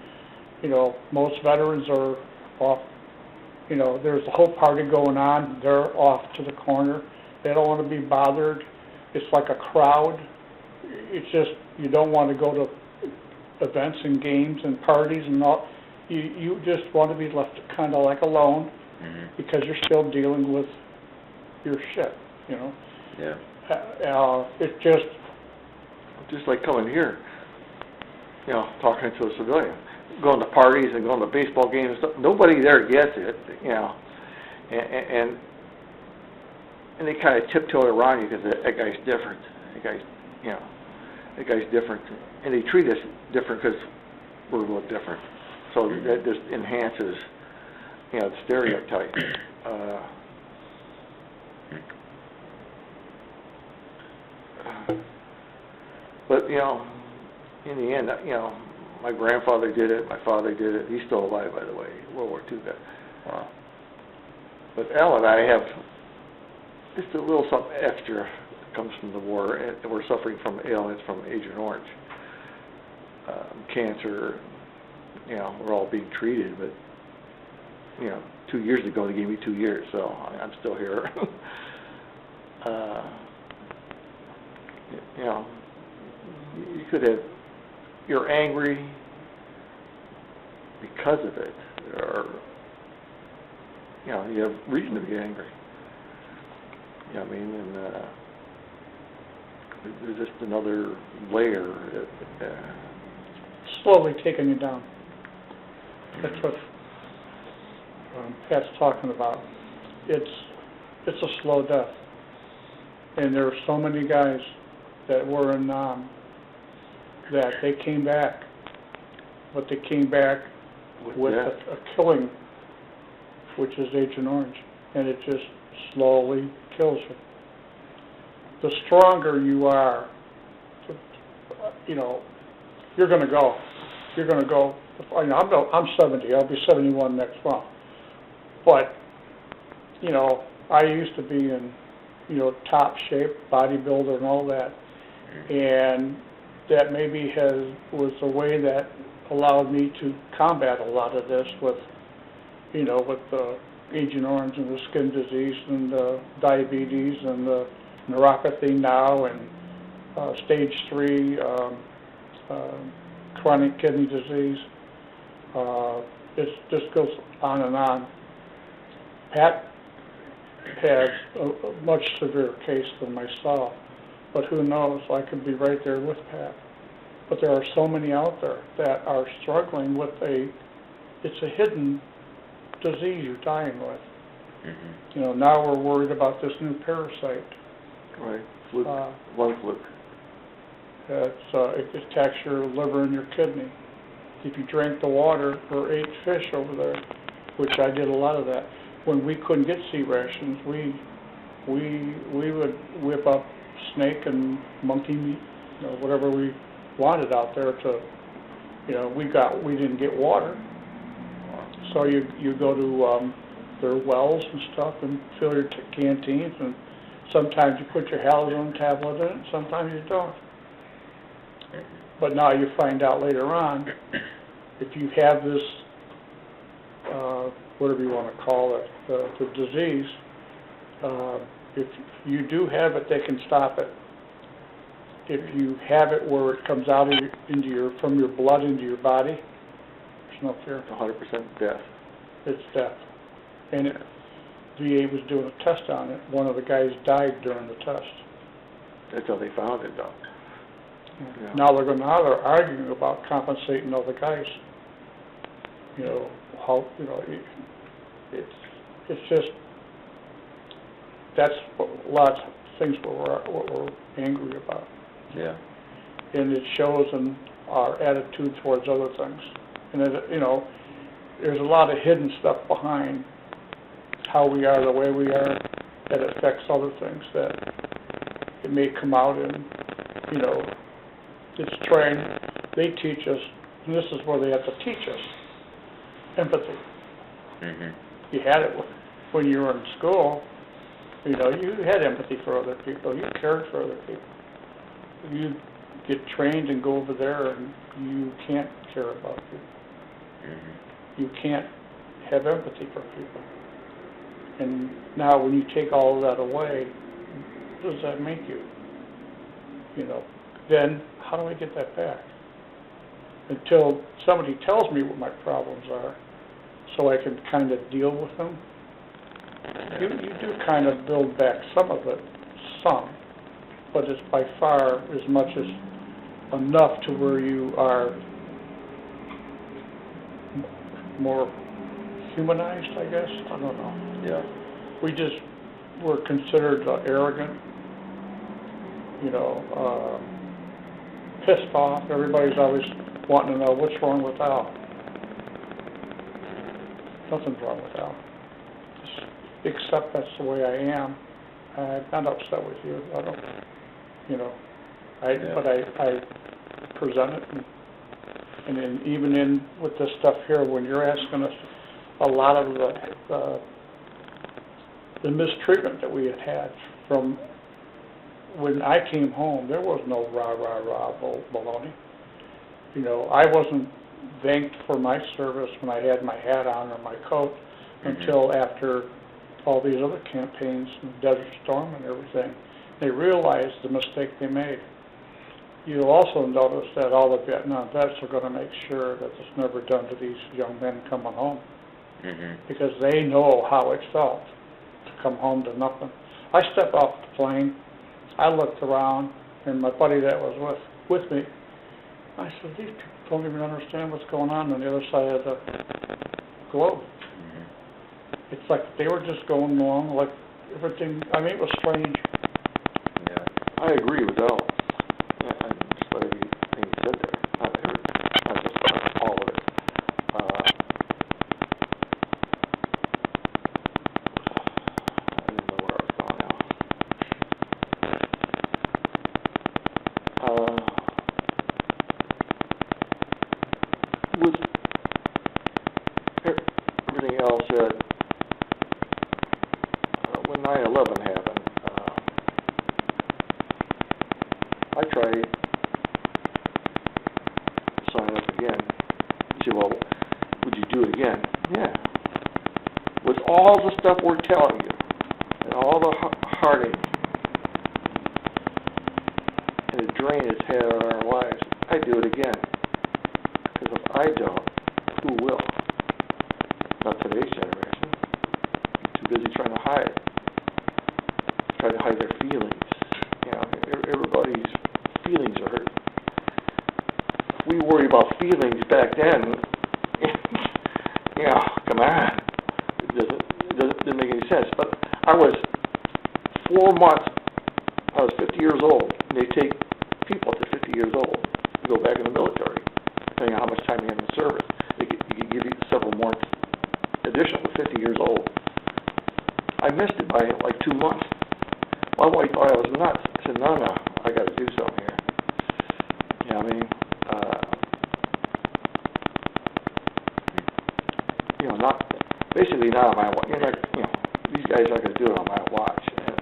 you know, most veterans are off. You know, there's a whole party going on. They're off to the corner. They don't want to be bothered. It's like a crowd. It's just, you don't want to go to events and games and parties and all. You just want to be left kind of like alone, mm-hmm. because you're still dealing with your shit, you know. Yeah. It's just like coming here, you know, talking to a civilian, going to parties and going to baseball games and stuff. Nobody there gets it, you know, and they kind of tiptoe around you because that guy's different. That guy's, you know, that guy's different, and they treat us different because we're a little different. So that just enhances, you know, the stereotype. But, you know, in the end, you know, my grandfather did it, my father did it. He's still alive, by the way, World War II guy. Wow. But Al and I have just a little something extra comes from the war, and we're suffering from ailments from Agent Orange. Cancer, you know, we're all being treated, but, you know, 2 years ago they gave me 2 years, so I'm still here. You know, you could have, you're angry because of it, or, you know, you have reason to be angry. You know what I mean? And there's just another layer. Slowly taking you down. That's what Pat's talking about. It's a slow death. And there are so many guys that were in that they came back, but they came back with a killing, which is Agent Orange, and it just slowly kills you. The stronger you are, you know, you're going to go. You're going to go. You know, I'm 70. I'll be 71 next month. But, you know, I used to be in, you know, top shape, bodybuilder and all that. And that maybe was a way that allowed me to combat a lot of this with, you know, with the Agent Orange and the skin disease and the diabetes and the neuropathy now and stage 3 chronic kidney disease. It just goes on and on. Pat has a much severe case than myself, but who knows, I could be right there with Pat. But there are so many out there that are struggling with it's a hidden disease you're dying with. Mm-hmm. You know, now we're worried about this new parasite. Right, fluke, lung fluke. It attacks your liver and your kidney. If you drank the water or ate fish over there, which I did a lot of that, when we couldn't get sea rations, we would whip up snake and monkey meat, you know, whatever we wanted out there to, you know, we didn't get water. So you go to their wells and stuff and fill your canteens, and sometimes you put your halazone tablet in it, sometimes you don't. But now you find out later on, if you have this, whatever you want to call it, the disease, if you do have it, they can stop it. If you have it where it comes out from your blood into your body, there's no fear. 100% death. It's death. And VA was doing a test on it. One of the guys died during the test. That's how they found it, though. Yeah. Now they're arguing about compensating other guys. You know how, you know, it's just, that's lots of things what we're angry about. Yeah. And it shows in our attitude towards other things. And you know, there's a lot of hidden stuff behind how we are the way we are that affects other things that it may come out in, you know, it's trained, they teach us, and this is where they have to teach us, empathy. Mm-hmm. You had it when you were in school, you know, you had empathy for other people, you cared for other people. You get trained and go over there and you can't care about people. Mm-hmm. You can't have empathy for people. And now when you take all of that away, what does that make you? You know, then how do I get that back? Until somebody tells me what my problems are so I can kind of deal with them. You do kind of build back some of it, but it's by far as much as enough to where you are more humanized, I guess. I don't know. Yeah. We're considered arrogant, you know, pissed off. Everybody's always wanting to know what's wrong with Al. Nothing's wrong with Al. Just accept that's the way I am. I'm not upset with you. I don't, you know, but I present it, and then even in with this stuff here, when you're asking us, a lot of the mistreatment that we had had from when I came home. There was no rah, baloney. You know, I wasn't thanked for my service when I had my hat on or my coat until after all these other campaigns, and Desert Storm and everything. They realized the mistake they made. You'll also notice that all the Vietnam vets are going to make sure that it's never done to these young men coming home, because they know how it felt to come home to nothing. I stepped off the plane, I looked around, and my buddy that was with me, I said, these people don't even understand what's going on the other side of the globe. It's like they were just going along like everything. I mean, it was strange. Yeah, I agree with Al. Just about everything you said there. Not just all of it. I didn't know where I was going now. With everything else said, when 9/11 happened, I tried to sign up again. You say, well, would you do it again? Yeah. With all the stuff we're telling you, and all the heartache, and the drain it's had on our lives, I'd do it again. Because if I don't, who will? Not today's generation. Too busy trying to hide. Trying to hide their feelings. You know, everybody's feelings are hurt. If we worry about feelings back then, you know, come on. It didn't make any sense. But I was 4 months, I was 50 years old, and they take people up to 50 years old to go back in the military, depending on how much time you have in the service. They could give you several more additional to 50 years old. I missed it by like 2 months. My wife thought I was nuts. I said, no, I got to do something here. You know what I mean? You know, basically not on my watch. You know, these guys aren't going to do it on my watch. And,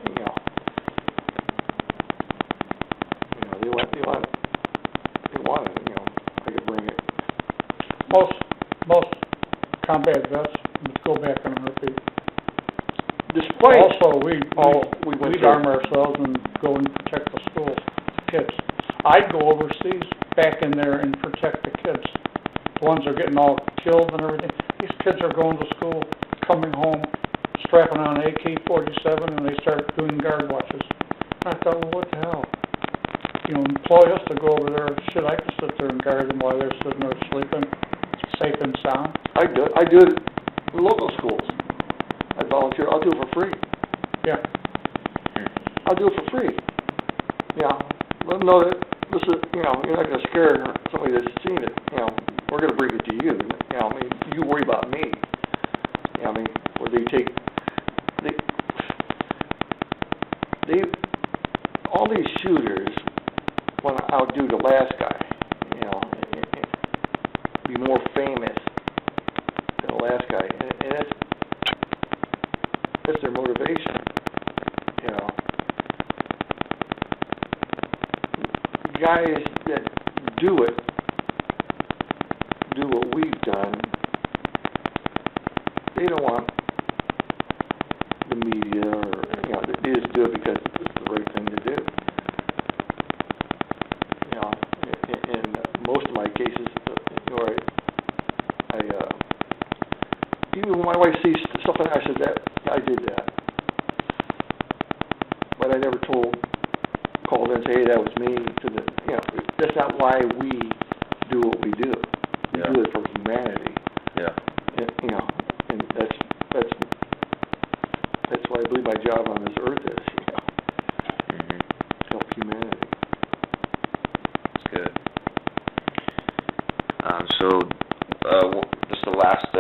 they want it. You know, I could bring it. Most combat vets would go back on a heartbeat. Despite also, we'd arm ourselves and go and protect the schools, kids. I'd go overseas, back in there and protect the kids. The ones that are getting all killed and everything. These kids are going to school, coming home, strapping on an AK-47, and they start doing guard watches. I thought, well, what the hell? You know, employ us to go over there. Shit, I could sit there and guard them while they're sitting there sleeping, safe and sound. I do it in local schools. I volunteer. I'll do it for free. Yeah. I'll do it for free. Yeah. Let them know that this is, you know, you're not going to scare somebody that's seen it. You know, we're going to bring it to you. You know, I mean, you worry about me. You know, I mean, where they all these shooters want to outdo the last guy. You know, be more famous than the last guy, and that's their motivation. You know, guys that do what we've done, they don't want the media or, you know, they just do it because it's the right thing to do. You know, in most of my cases, you know, even when my wife sees stuff like that, I said that I did that, but I never called in and say, hey, that was me. You know, that's not why we do what we do. We do it for humanity. Yeah. And, you know, and that's why I believe my job on this earth is. You know, to help humanity. That's good. So, just the last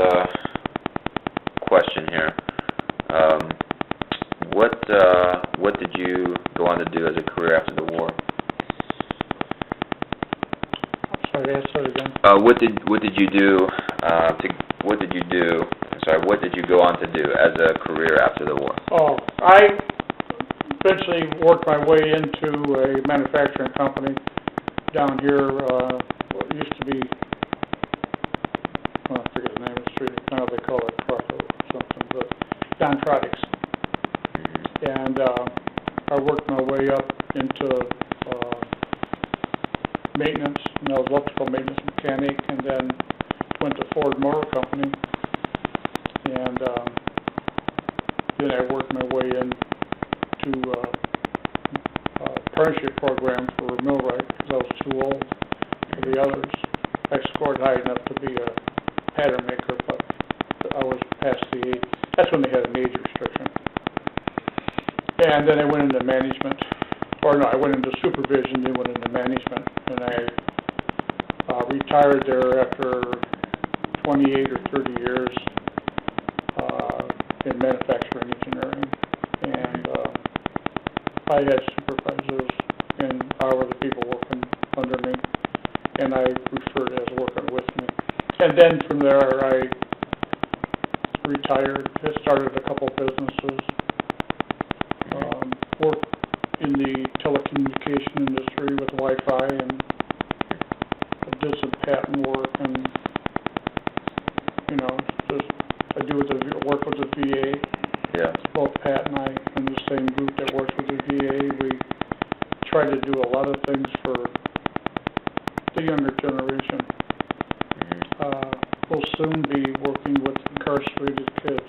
question here. What did you go on to do as a career after the war? Sorry, ask that again. What did you do? What did you do as sorry, what did you go on to do as a career after the war? Oh, I eventually worked my way into a manufacturing company down here, what used to be, I forget the name of the street, now they call it Crawford or something, but Dontronics. And I worked my way up into maintenance, and I was electrical maintenance mechanic, and then went to Ford Motor Company, and then I worked my way into apprenticeship program for a millwright because I was too old for the others. I scored high enough to be a pattern maker, but I was past the age. That's when they had an age restriction. And then I went into management, or no, I went into supervision, then went into management, and I retired there after 28 or 30 years in manufacturing engineering. And I had supervisors, and I were the people working under me, and I referred as working with me. And then from there, I retired, started a couple businesses, worked in the telecommunication industry with Wi-Fi, and did some patent work, and just I do with work with the VA. Yeah. Both Pat and I in the same group that works with the VA. We try to do a lot of things for the younger generation. We'll soon be working with incarcerated kids,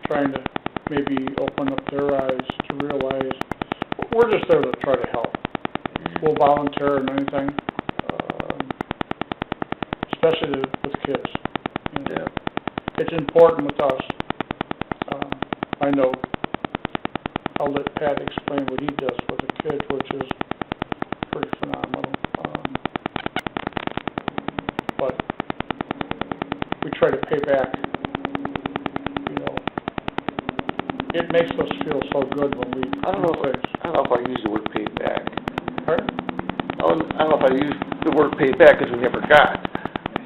trying to maybe open up their eyes to realize we're just there to try to help. We'll volunteer in anything, especially with kids. Yeah. It's important with us. I know I'll let Pat explain what he does with the kids, which is pretty phenomenal. But we try to pay back. It makes us feel so good when we I don't know if I use the word paid back. Pardon? I don't know if I use the word paid back because we never got.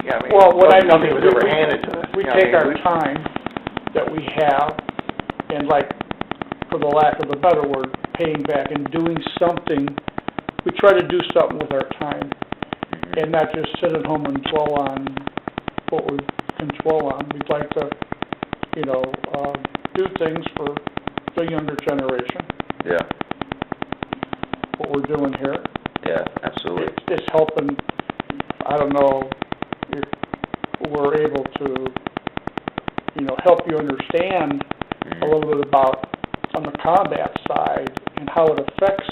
Yeah, I mean, Well, what I mean nothing is was ever handed to us. we You know, take I our mean, time that we have, and like, for the lack of a better word, paying back and doing something. We try to do something with our time, and not just sit at home and dwell on what we can dwell on. We'd like to, do things for the younger generation. Yeah. What we're doing here. Yeah, absolutely. It's helping. I don't know if we're able to, help you understand a little bit about on the combat side and how it affects,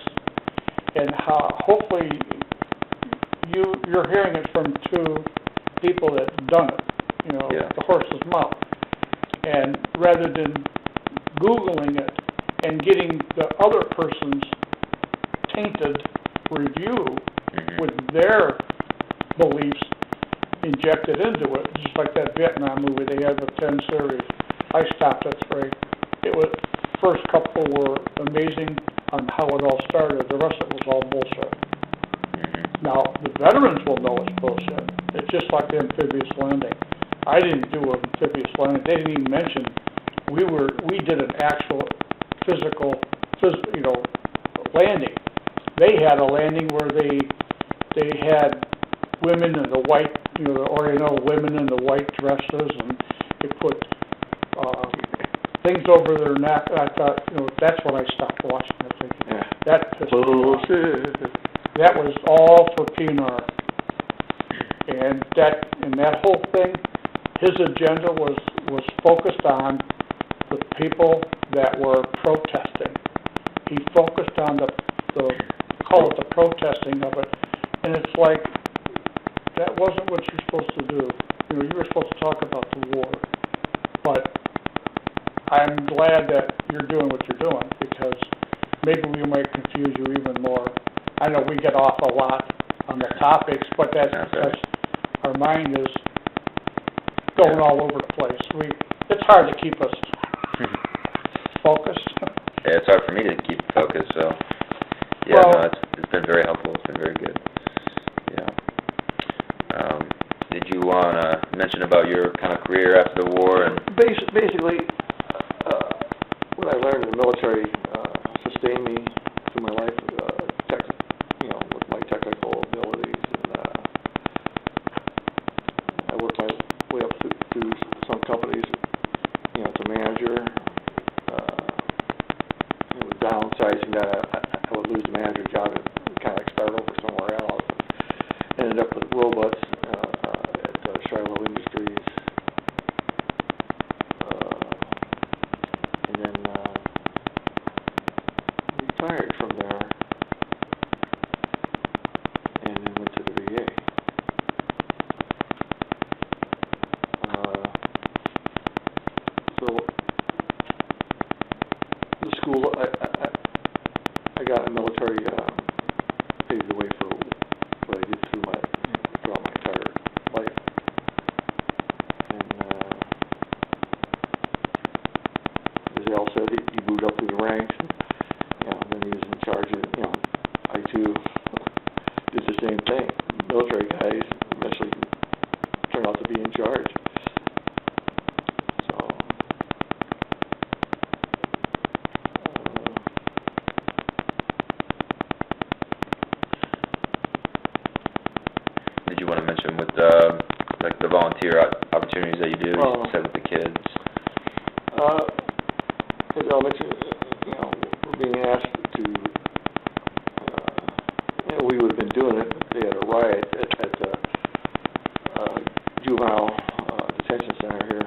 and how hopefully you're hearing it from two people that've done it. Yeah. The horse's mouth. And rather than Googling it and getting the other person's tainted review with their beliefs injected into it, just like that Vietnam movie, they had the 10 series. I stopped at 3. It was, first couple were amazing on how it all started. The rest of it was all bullshit. Now, the veterans will know it's bullshit. It's just like the amphibious landing. I didn't do an amphibious landing. They didn't even mention we did an actual physical landing. They had a landing where they had women in the white, the Oriental women in the white dresses, and they put things over their neck. I thought, that's when I stopped watching it. Thinking, that pissed me off. That was all for PNR. And that whole thing, his agenda was focused on the people that were protesting. He focused on the protesting of it, and it's like, that wasn't what you're supposed to do. You were supposed to talk about the war. But I'm glad that you're doing what you're doing, because maybe we might confuse you even more. I know we get off a lot on the topics, but that's because our mind is going all over the place. It's hard to keep us focused. Yeah, it's hard for me to keep focused, so yeah, it's been very helpful. It's been very good. Yeah. Did you want to mention mention about your kind of career after the war and... Basically, what I learned in the military sustained me through my life, with my technical abilities. And I worked my way up through some companies, to manager. With downsizing that, I would lose the manager job and kind of start over somewhere else. Ended up with robots at Shiloh Industries. And then retired from there, and then went to the VA. So the school I got in the military paved the way for what I did throughout my entire life. And as Al said, he moved up through the ranks. Then he was in charge of, I too did the same thing. Military guys eventually turned out to be in charge. So, Did you want to mention with like the volunteer opportunities that you do, you said with the kids? As I mentioned, we're being asked to, we would have been doing it. They had a riot at the juvenile detention center here.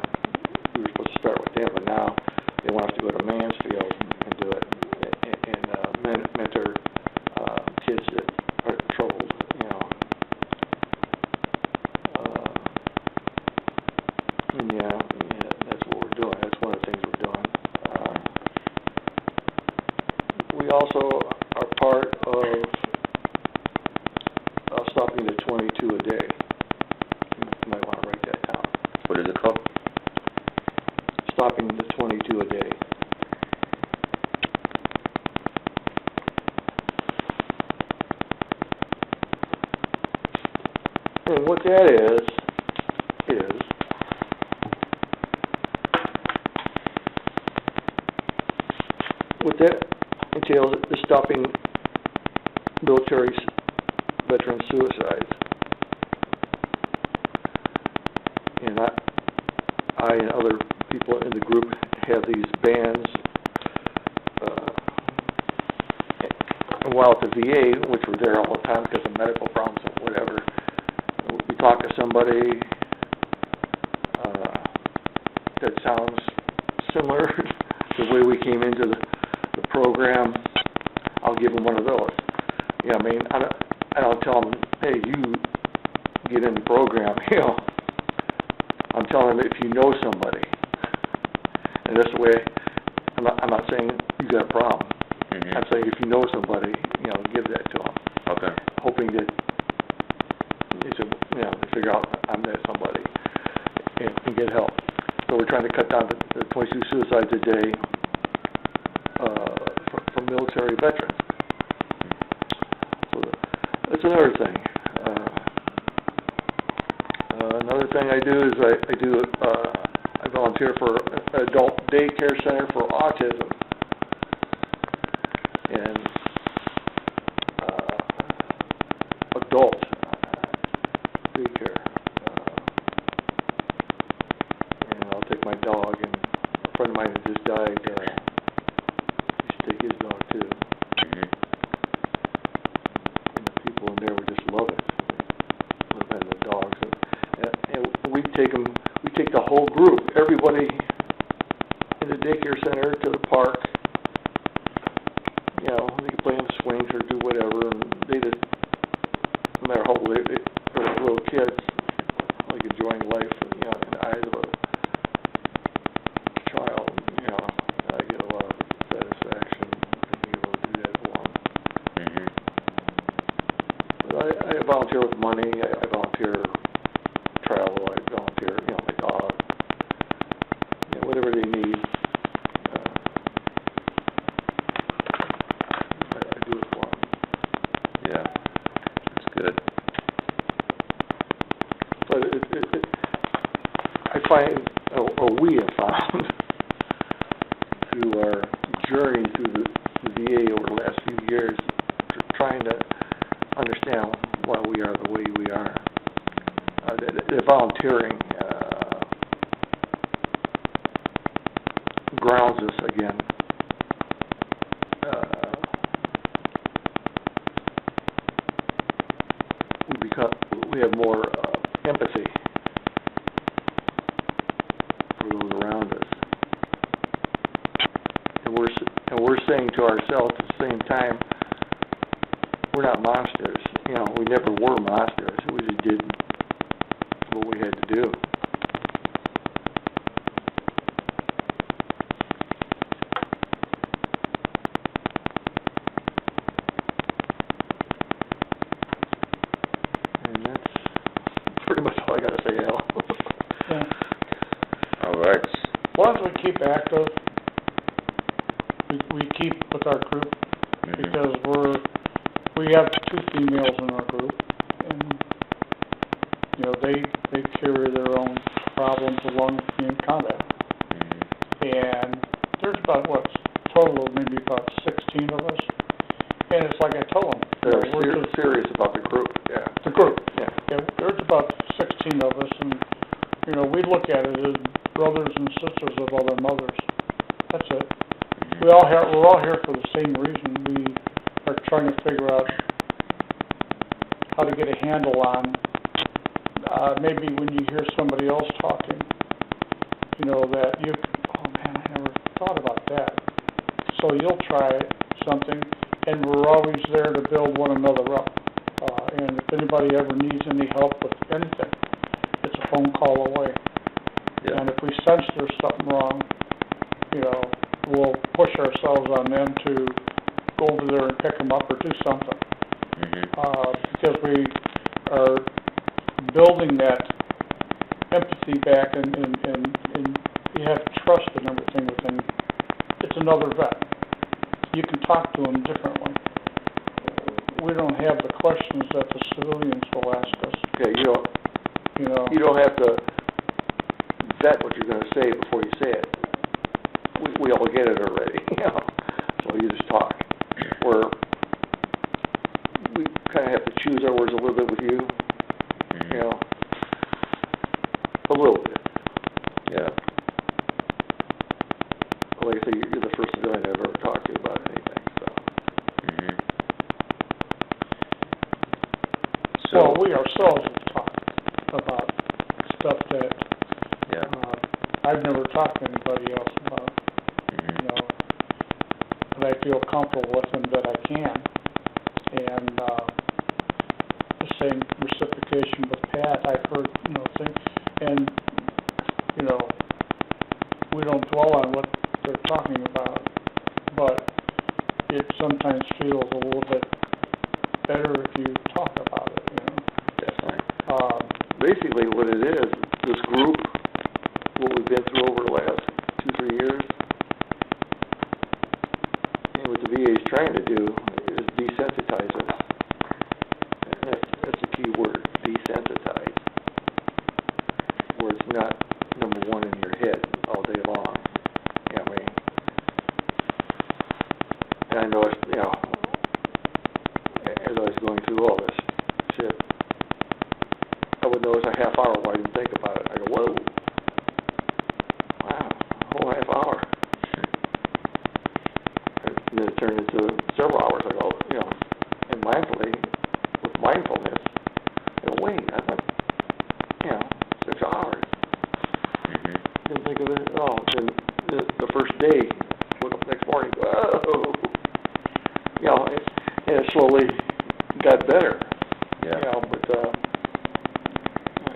We were supposed to start with them, but now they want us to go to Mansfield and do it and mentor kids that are troubled, And that's what we're doing. That's one of the things we're doing. We also are part of stopping the 22 a day. You might want to write that down. What is it called? Stopping the 22 a day. And what that is what that entails is stopping military veteran suicides. And I and other people in the group have these bans. And while at the VA, which were there all the time because of medical problems or whatever, we talk to somebody that sounds similar to the way we came into the program, I'll give them one of those. I don't tell them, hey, you get in the program, I'm telling them if you know somebody. And this way, I'm not saying you got a problem. I'm saying if you know somebody, give that to them. Okay. Hoping that they figure out I'm that somebody and get help. So we're trying to cut down the 22 suicides a day for military veterans. So that's another thing. Another thing I do is I volunteer for an adult daycare center for autism. And adult daycare. And I'll take my dog, and a friend of mine who just died, he should take his dog too. And the people in there would just love it. And the dogs. And we take the whole group, everybody in the daycare center to the park. They can play in the swings or do whatever, and they just, no matter how old they're little kids, like enjoying life, in the eyes of a child, I get a lot of satisfaction in being able to do that for them. But I volunteer with money, I volunteer travel, I volunteer, my dog, whatever they need. I do it for them. Yeah, that's good. But we have found through our journey through the VA over the last few years, trying to understand why we are the way we are. The volunteering grounds us again. We have more empathy for those around us, and we're saying to ourselves at the same time, we're not monsters. You know, we never were monsters. We just did what we had to do. And that's pretty much all I got to say, Al. Yeah. All right. As long as we keep active, we keep with our group, because we have 2 females in our group, and you know they carry their own problems along in combat, and there's about total of maybe about 16 of us, and it's like I told them, They're serious about the group. Yeah. The group. Yeah. There's about 16 of us, and you know we look at it as brothers and sisters of other mothers. That's it. We're all here for the same reason. We are trying to figure out how to get a handle on maybe when you hear somebody else talking, you know, that you, oh man, I never thought about that. So you'll try something, and we're always there to build one another up. And if anybody ever needs any help with anything, it's a phone call away. Yeah. And if we sense there's something wrong, you know, we'll push ourselves on them to go over there and pick them up or do something. Because we are building that empathy back, and you have trust and everything within. It's another vet. You can talk to them differently. We don't have the questions that the civilians will ask us. Yeah, you don't have to vet what you're going to say before you say it. We all get it already, you know. So you just talk. Where we kind of have to choose our words a little bit with you, you know, a little bit. Yeah. But like I say, you're the first civilian I've ever talked to about anything. So. Well, we ourselves have talked about stuff that I've never talked to anybody else about. You know, but I feel comfortable with them that I can. And the same reciprocation with Pat. I've heard, you know, things, and you know, we don't dwell on what they're talking about, but it sometimes feels a little bit better if you talk about it. You know. Definitely. Basically, what it is, this group, what we've been through over the last 2-3 years, and what the VA is trying to do is desensitize us. And that's the key word, desensitize. Where it's not number one in your head all day long. You know what I mean? And I noticed, you know, as I was going through all this shit, I would notice a half hour where I didn't think about it. I go, whoa. Wow, a whole half hour. And then it turned into several hours. I go, you know, and with mindfulness, I go, wait, I thought, you know, 6 hours. Didn't think of it at all. Then the first day, woke up next morning, whoa. You know, and it slowly got better. Yeah. You know, but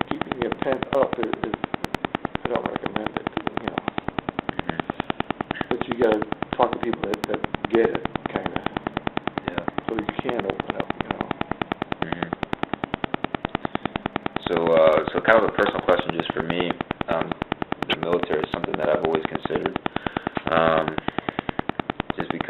keeping the intent up is I don't recommend it. You know, but you got to talk to people that get it, kind of. Yeah. So you can open up. You know. So kind of a personal question just for me. The military is something that I've always considered, just because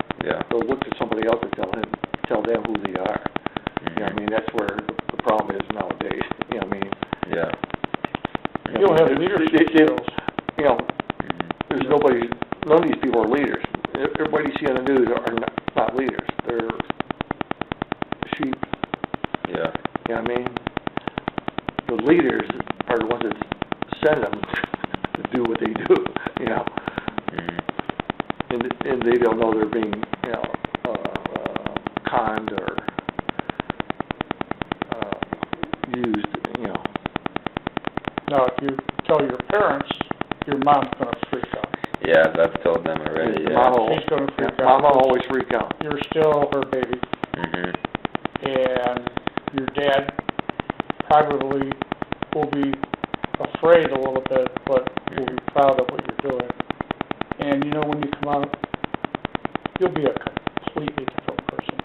Yeah. They'll look to somebody else to tell them who they are. You know what I mean? That's where the problem is nowadays. You know what I mean? Yeah. You don't have leadership skills. You know, there's nobody, none of these people are leaders. Everybody you see on the news are not leaders. They're sheep. Yeah. You know what I mean? The leaders are the ones that send them to do what they do, you know. And they don't know they're being, you know, conned or used, you know. Now, if you tell your parents, your mom's going to freak out. Yeah, I've told them already. Yeah. She's going to freak out. Mama always freak out. You're still her baby. And your dad probably will be afraid a little bit, but will be proud of what you're doing. And, you know, when you come out, you'll be a completely different person.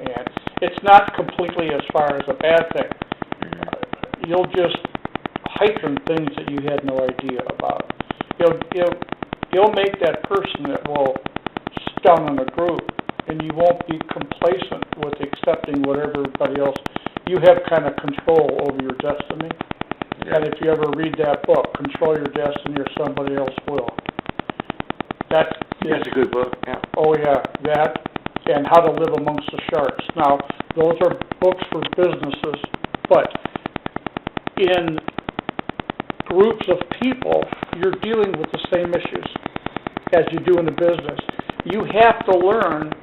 And it's not completely as far as a bad thing. You'll just heighten things that you had no idea about. You'll make that person that will stun in a group, and you won't be complacent with accepting what everybody else. You have kind of control over your destiny. Yeah. And if you ever read that book, Control Your Destiny or Somebody Else Will, that's a good book, yeah. Oh yeah, that and How to Live Amongst the Sharks. Now, those are books for businesses, but in groups of people, you're dealing with the same issues as you do in a business. You have to learn,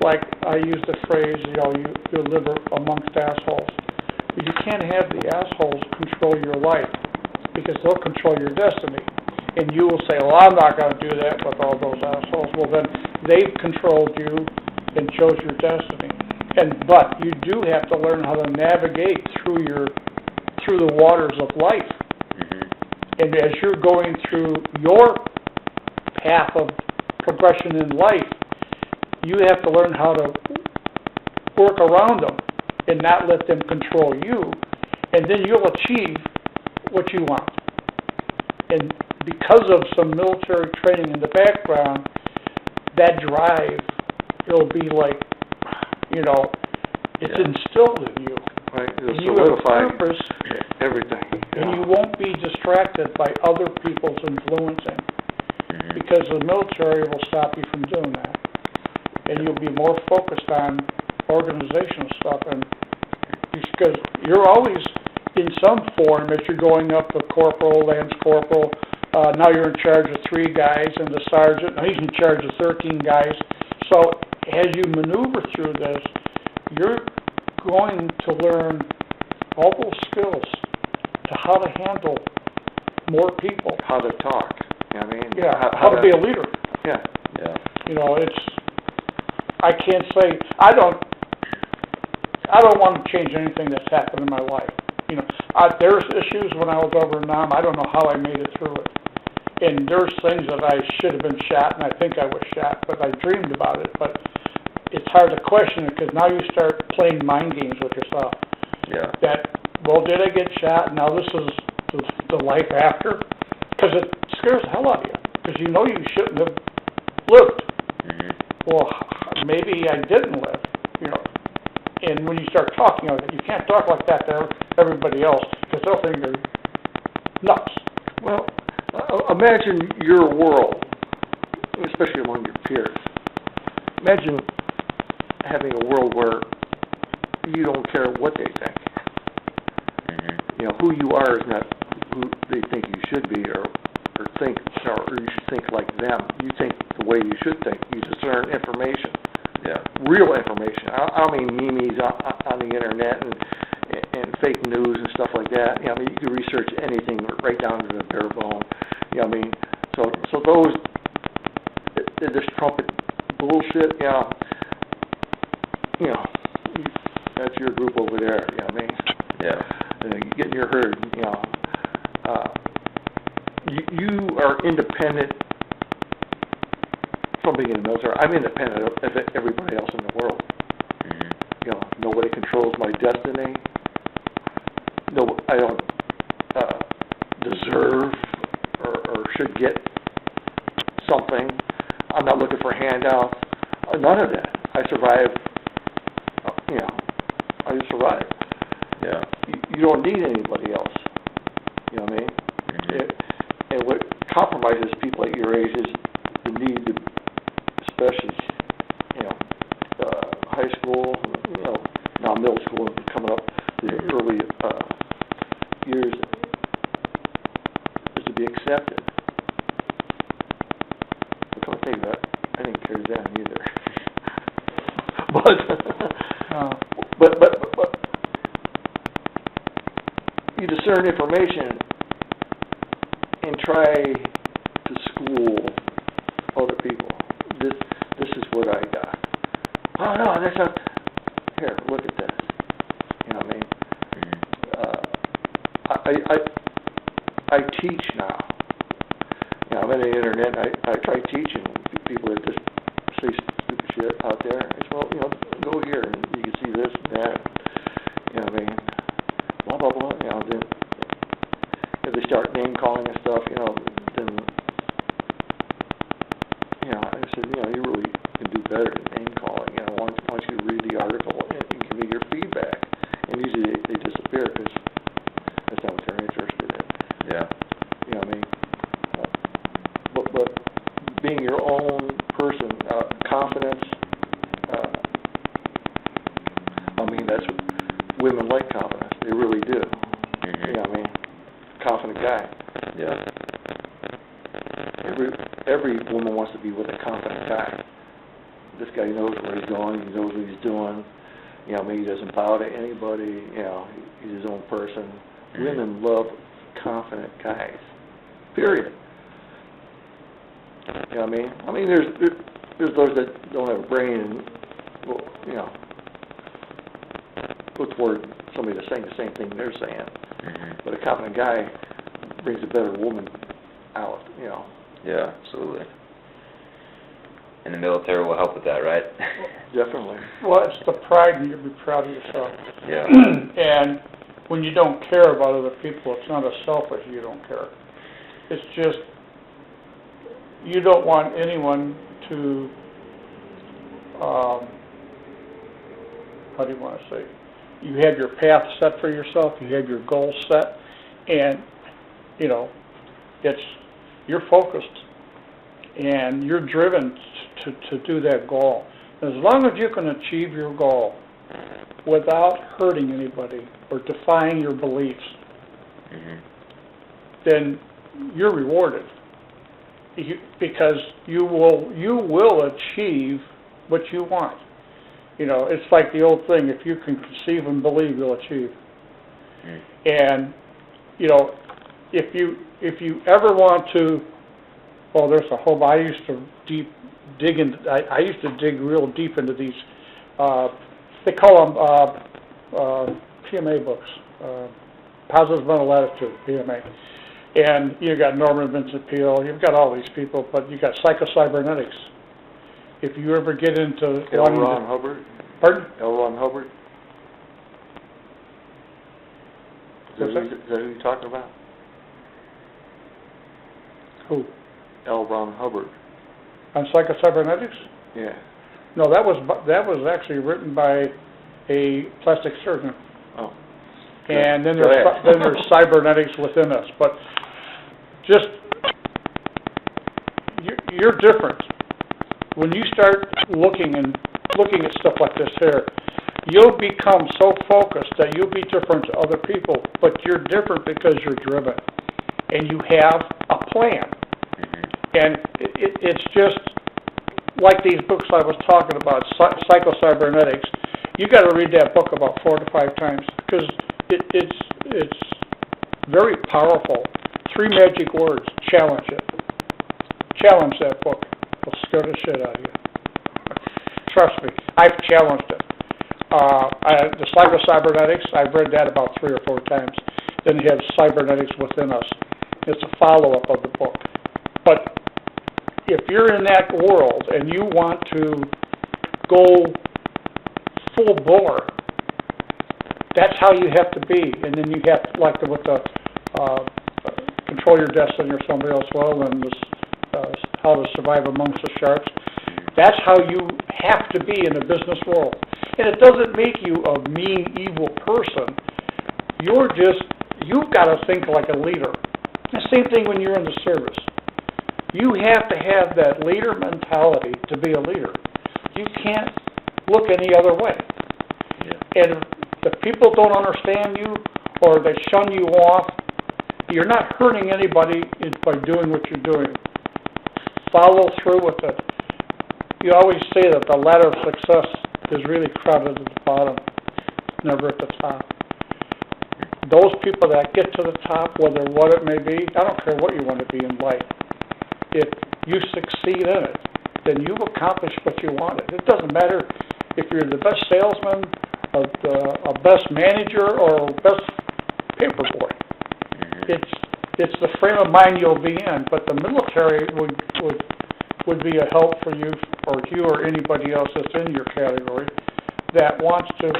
like I use the phrase, you know, you live amongst assholes. You can't have the assholes control your life because they'll control your destiny. And you will say, well, I'm not going to do that with all those assholes. Well, then they've controlled you and chose your destiny. But you do have to learn how to navigate through the waters of life. And as you're going through your path of progression in life, you have to learn how to work around them and not let them control you. And then you'll achieve what you want. And because of some military training in the background, that drive, it'll be like, you know, it's instilled in you. Right, it'll You have solidify purpose, everything. and you won't be distracted by other people's influencing, because the military will stop you from doing that. And you'll be more focused on organizational stuff, and because you're always in some form as you're going up to corporal, lance corporal. Now you're in charge of 3 guys, and the sergeant, now he's in charge of 13 guys. So as you maneuver through this, you're going to learn all those skills to how to handle more people. How to talk, you know what I mean? Yeah, how to be a leader. Yeah. Yeah. You know, I can't say, I don't want to change anything that's happened in my life. You know, there's issues when I was over in Nam, I don't know how I made it through it. And there's things that I should have been shot, and I think I was shot, but I dreamed about it. But it's hard to question it, because now you start playing mind games with yourself. Yeah. That, well, did I get shot? Now this is the life after? Because it scares the hell out of you, because you know you shouldn't have lived. Well, maybe I didn't live, you know. And when you start talking about it, you can't talk like that to everybody else, because they'll think you're nuts. Well, imagine your world, especially among your peers. Imagine having a world where you don't care what they think. You know, who you are is not who they think you should be, or think, or you should think like them. You think the way you should think. You discern information. Yeah. Real information. I don't mean memes on the internet and fake news and stuff like that. You know, I mean, you can research anything right down to the bare bone. You know what I mean? So those, this trumpet bullshit, you know, that's your group over there, you know what I mean? Yeah. You get in your herd, you know. You are independent from being in the military. I'm independent of everybody else in the world. You know, nobody controls my destiny. No, I don't deserve or should get something. I'm not looking for handouts. None of that. I survived, I just survived. Yeah. You don't need anybody else. You know what I mean? And what compromises people at your age is the need to, especially, high school, now middle school, coming up, the early years, is to be accepted. But come to think of that, I didn't carry that either. But you discern information and try to school other people. This is what I got. Oh no, that's not. Here, look at this. You know what I mean? I teach now. I'm on the internet. I try teaching people that just say stupid shit out there. I say, well, go here and you can see this and that. You know what I mean? Blah blah blah. Then if they start name calling and stuff, then I said, you really can do better than name calling. Once you read the article and you give me your feedback, and usually they disappear because that's not what they're interested in. Yeah. You know what I mean? But being your own person, confidence. That's what women like confidence. They really do. You know what I mean? Confident guy. Yeah. Every woman wants to be with a confident guy. This guy knows where he's going. He knows what he's doing. He doesn't bow to anybody. He's his own person. Women love confident guys. Period. You know what I mean? There's those that don't have a brain and, look toward somebody that's saying the same thing they're saying. But a confident guy brings a better woman out, Yeah, absolutely. And the military will help with that, right? Definitely. Well, it's the pride and you be proud of yourself. Yeah. And when you don't care about other people, it's not a selfish you don't care. It's just you don't want anyone to, how do you want to say? You have your path set for yourself, you have your goals set, and, you're focused, and you're driven to do that goal. As long as you can achieve your goal without hurting anybody or defying your beliefs, then you're rewarded. Because you will achieve what you want. It's like the old thing, if you can conceive and believe, you'll achieve. And, if you ever want to, well, there's a whole, I used to I used to dig real deep into these, they call them PMA books, Positive Mental Attitude, PMA. And you've got Norman Vincent Peale, you've got all these people, but you've got psychocybernetics. If you ever get into... L. Ron Hubbard? Pardon? L. Ron Hubbard? Is that who you're talking about? Who? L. Ron Hubbard. On psychocybernetics? Yeah. No, that was actually written by a plastic surgeon. Oh. And then there's cybernetics within us. But just, you're different. When you start looking at stuff like this here, you'll become so focused that you'll be different to other people, but you're different because you're driven. And you have a plan. And it's just like these books I was talking about, Psycho-Cybernetics. You got to read that book about 4 to 5 times because it's very powerful. 3 magic words: challenge it. Challenge that book. It'll scare the shit out of you. Trust me, I've challenged it. The Psycho-Cybernetics, I've read that about 3 or 4 times. Then you have Cybernetics Within Us. It's a follow-up of the book. But if you're in that world and you want to go full bore, that's how you have to be. And then you have to, like with the Control Your Destiny or somebody else, well, and this, How to Survive Amongst the Sharks. That's how you have to be in the business world. And it doesn't make you a mean, evil person. You've got to think like a leader. The same thing when you're in the service. You have to have that leader mentality to be a leader. You can't look any other way. Yeah. And if people don't understand you or they shun you off, you're not hurting anybody by doing what you're doing. Follow through with it. You always say that the ladder of success is really crowded at the bottom, never at the top. Those people that get to the top, whether what it may be, I don't care what you want to be in life. If you succeed in it, then you've accomplished what you wanted. It doesn't matter if you're the best salesman, a best manager, or best paper boy. It's the frame of mind you'll be in, but the military would be a help for you or anybody else that's in your category that wants to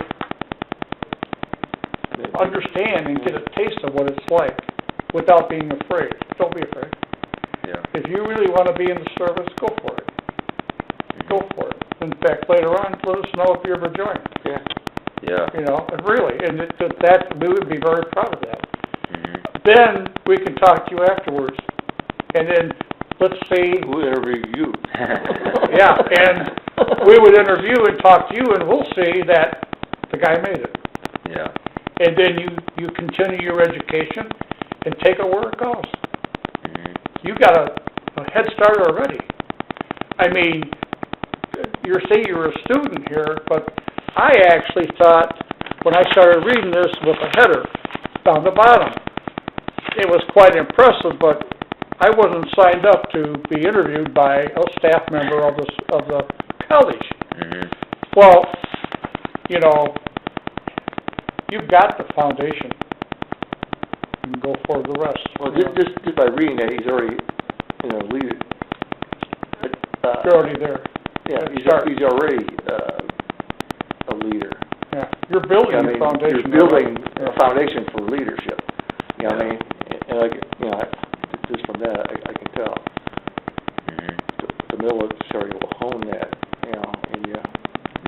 understand and get a taste of what it's like without being afraid. Don't be afraid. Yeah. If you really want to be in the service, go for it. Go for it. In fact, later on, let us know if you ever join. Yeah. Yeah. You know, really, and we would be very proud of that. Then we can talk to you afterwards, and then let's see. We'll interview you. Yeah, and we would interview and talk to you, and we'll see that the guy made it. Yeah. And then you continue your education and take it where it goes. You got a head start already. I mean, you say you're a student here, but I actually thought when I started reading this with a header down the bottom, it was quite impressive, but I wasn't signed up to be interviewed by a staff member of the college. Well, you know, you've got the foundation. You can go for the rest. Well, just by reading that, he's already, leader. You're already there. Yeah, he's already a leader. Yeah, you're building a foundation. You're building a foundation for leadership. You know what I mean? And just from that, I can tell. The military will hone that, in you.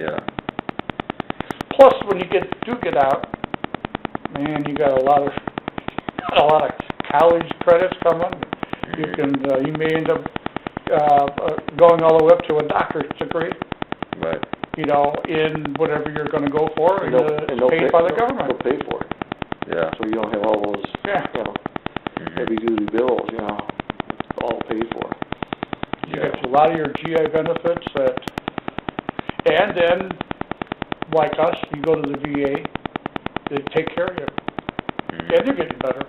Yeah. Plus, when you do get out, man, you got a lot of college credits coming. You may end up going all the way up to a doctorate degree. Right. In whatever you're going to go for, and it's paid by the government. They'll pay for it. Yeah. So you don't have all those, heavy-duty bills, all paid for. You get a lot of your GI benefits and then, like us, you go to the VA, they take care of you. And you're getting better,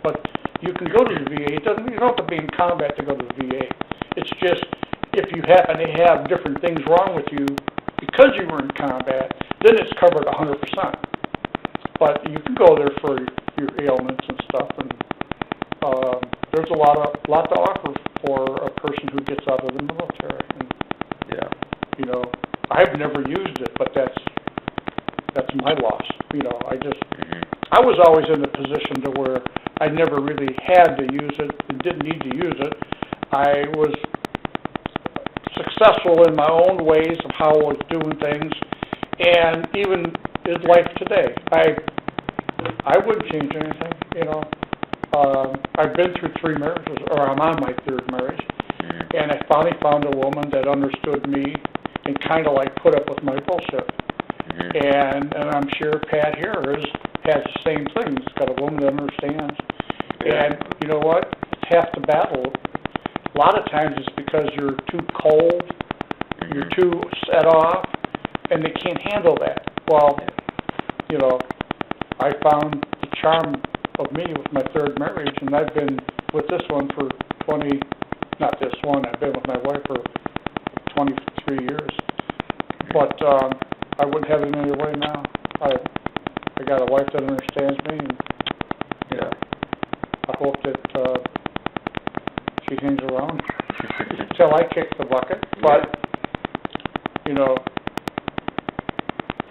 but you can go to the VA. You don't have to be in combat to go to the VA. It's just, if you happen to have different things wrong with you because you were in combat, then it's covered 100%. But you can go there for your ailments and stuff, and there's a lot to offer for a person who gets out of the military. And, I've never used it, but that's my loss. I was always in a position to where I never really had to use it and didn't need to use it. I was successful in my own ways of how I was doing things, and even in life today, I wouldn't change anything. I've been through 3 marriages, or I'm on my 3rd marriage, and I finally found a woman that understood me and kind of put up with my bullshit. And I'm sure Pat here has the same thing. He's got a woman that understands. And you know what? It's half the battle. A lot of times it's because you're too cold, you're too set off, and they can't handle that. Well, I found the charm of me with my 3rd marriage, and I've been with this one for not this one, I've been with my wife for 23 years. But I wouldn't have it any other way now. I got a wife that understands me, and I hope that she hangs around until I kick the bucket. But, do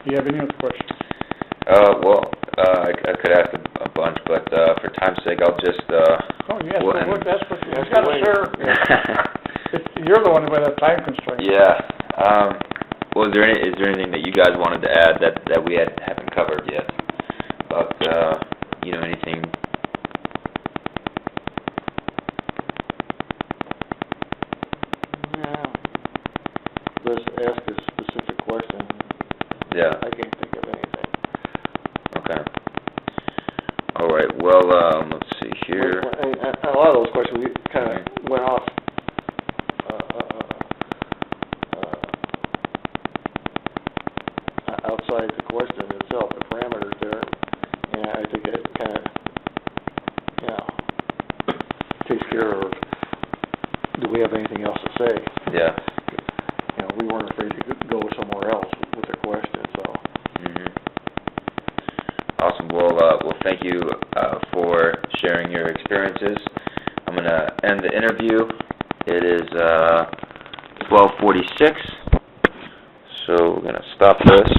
you have any other questions? I could ask a bunch, but for time's sake, I'll just... yes, that's what you got to share. You're the one with that time constraint. Yeah. Well, is there anything that you guys wanted to add that we haven't covered yet? About, anything? Yeah. Let's ask a specific question. Yeah. I can't think of anything. Okay. All right. Well, let's see here. A lot of those questions we kind of went off outside the question itself, the parameters there, and I think it kind of, takes care of, do we have anything else to say? Yeah. We weren't afraid to go somewhere else with the question, so. Awesome. Well, thank you for sharing your experiences. I'm going to end the interview. It is 12:46, so we're going to stop this.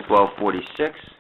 12:46.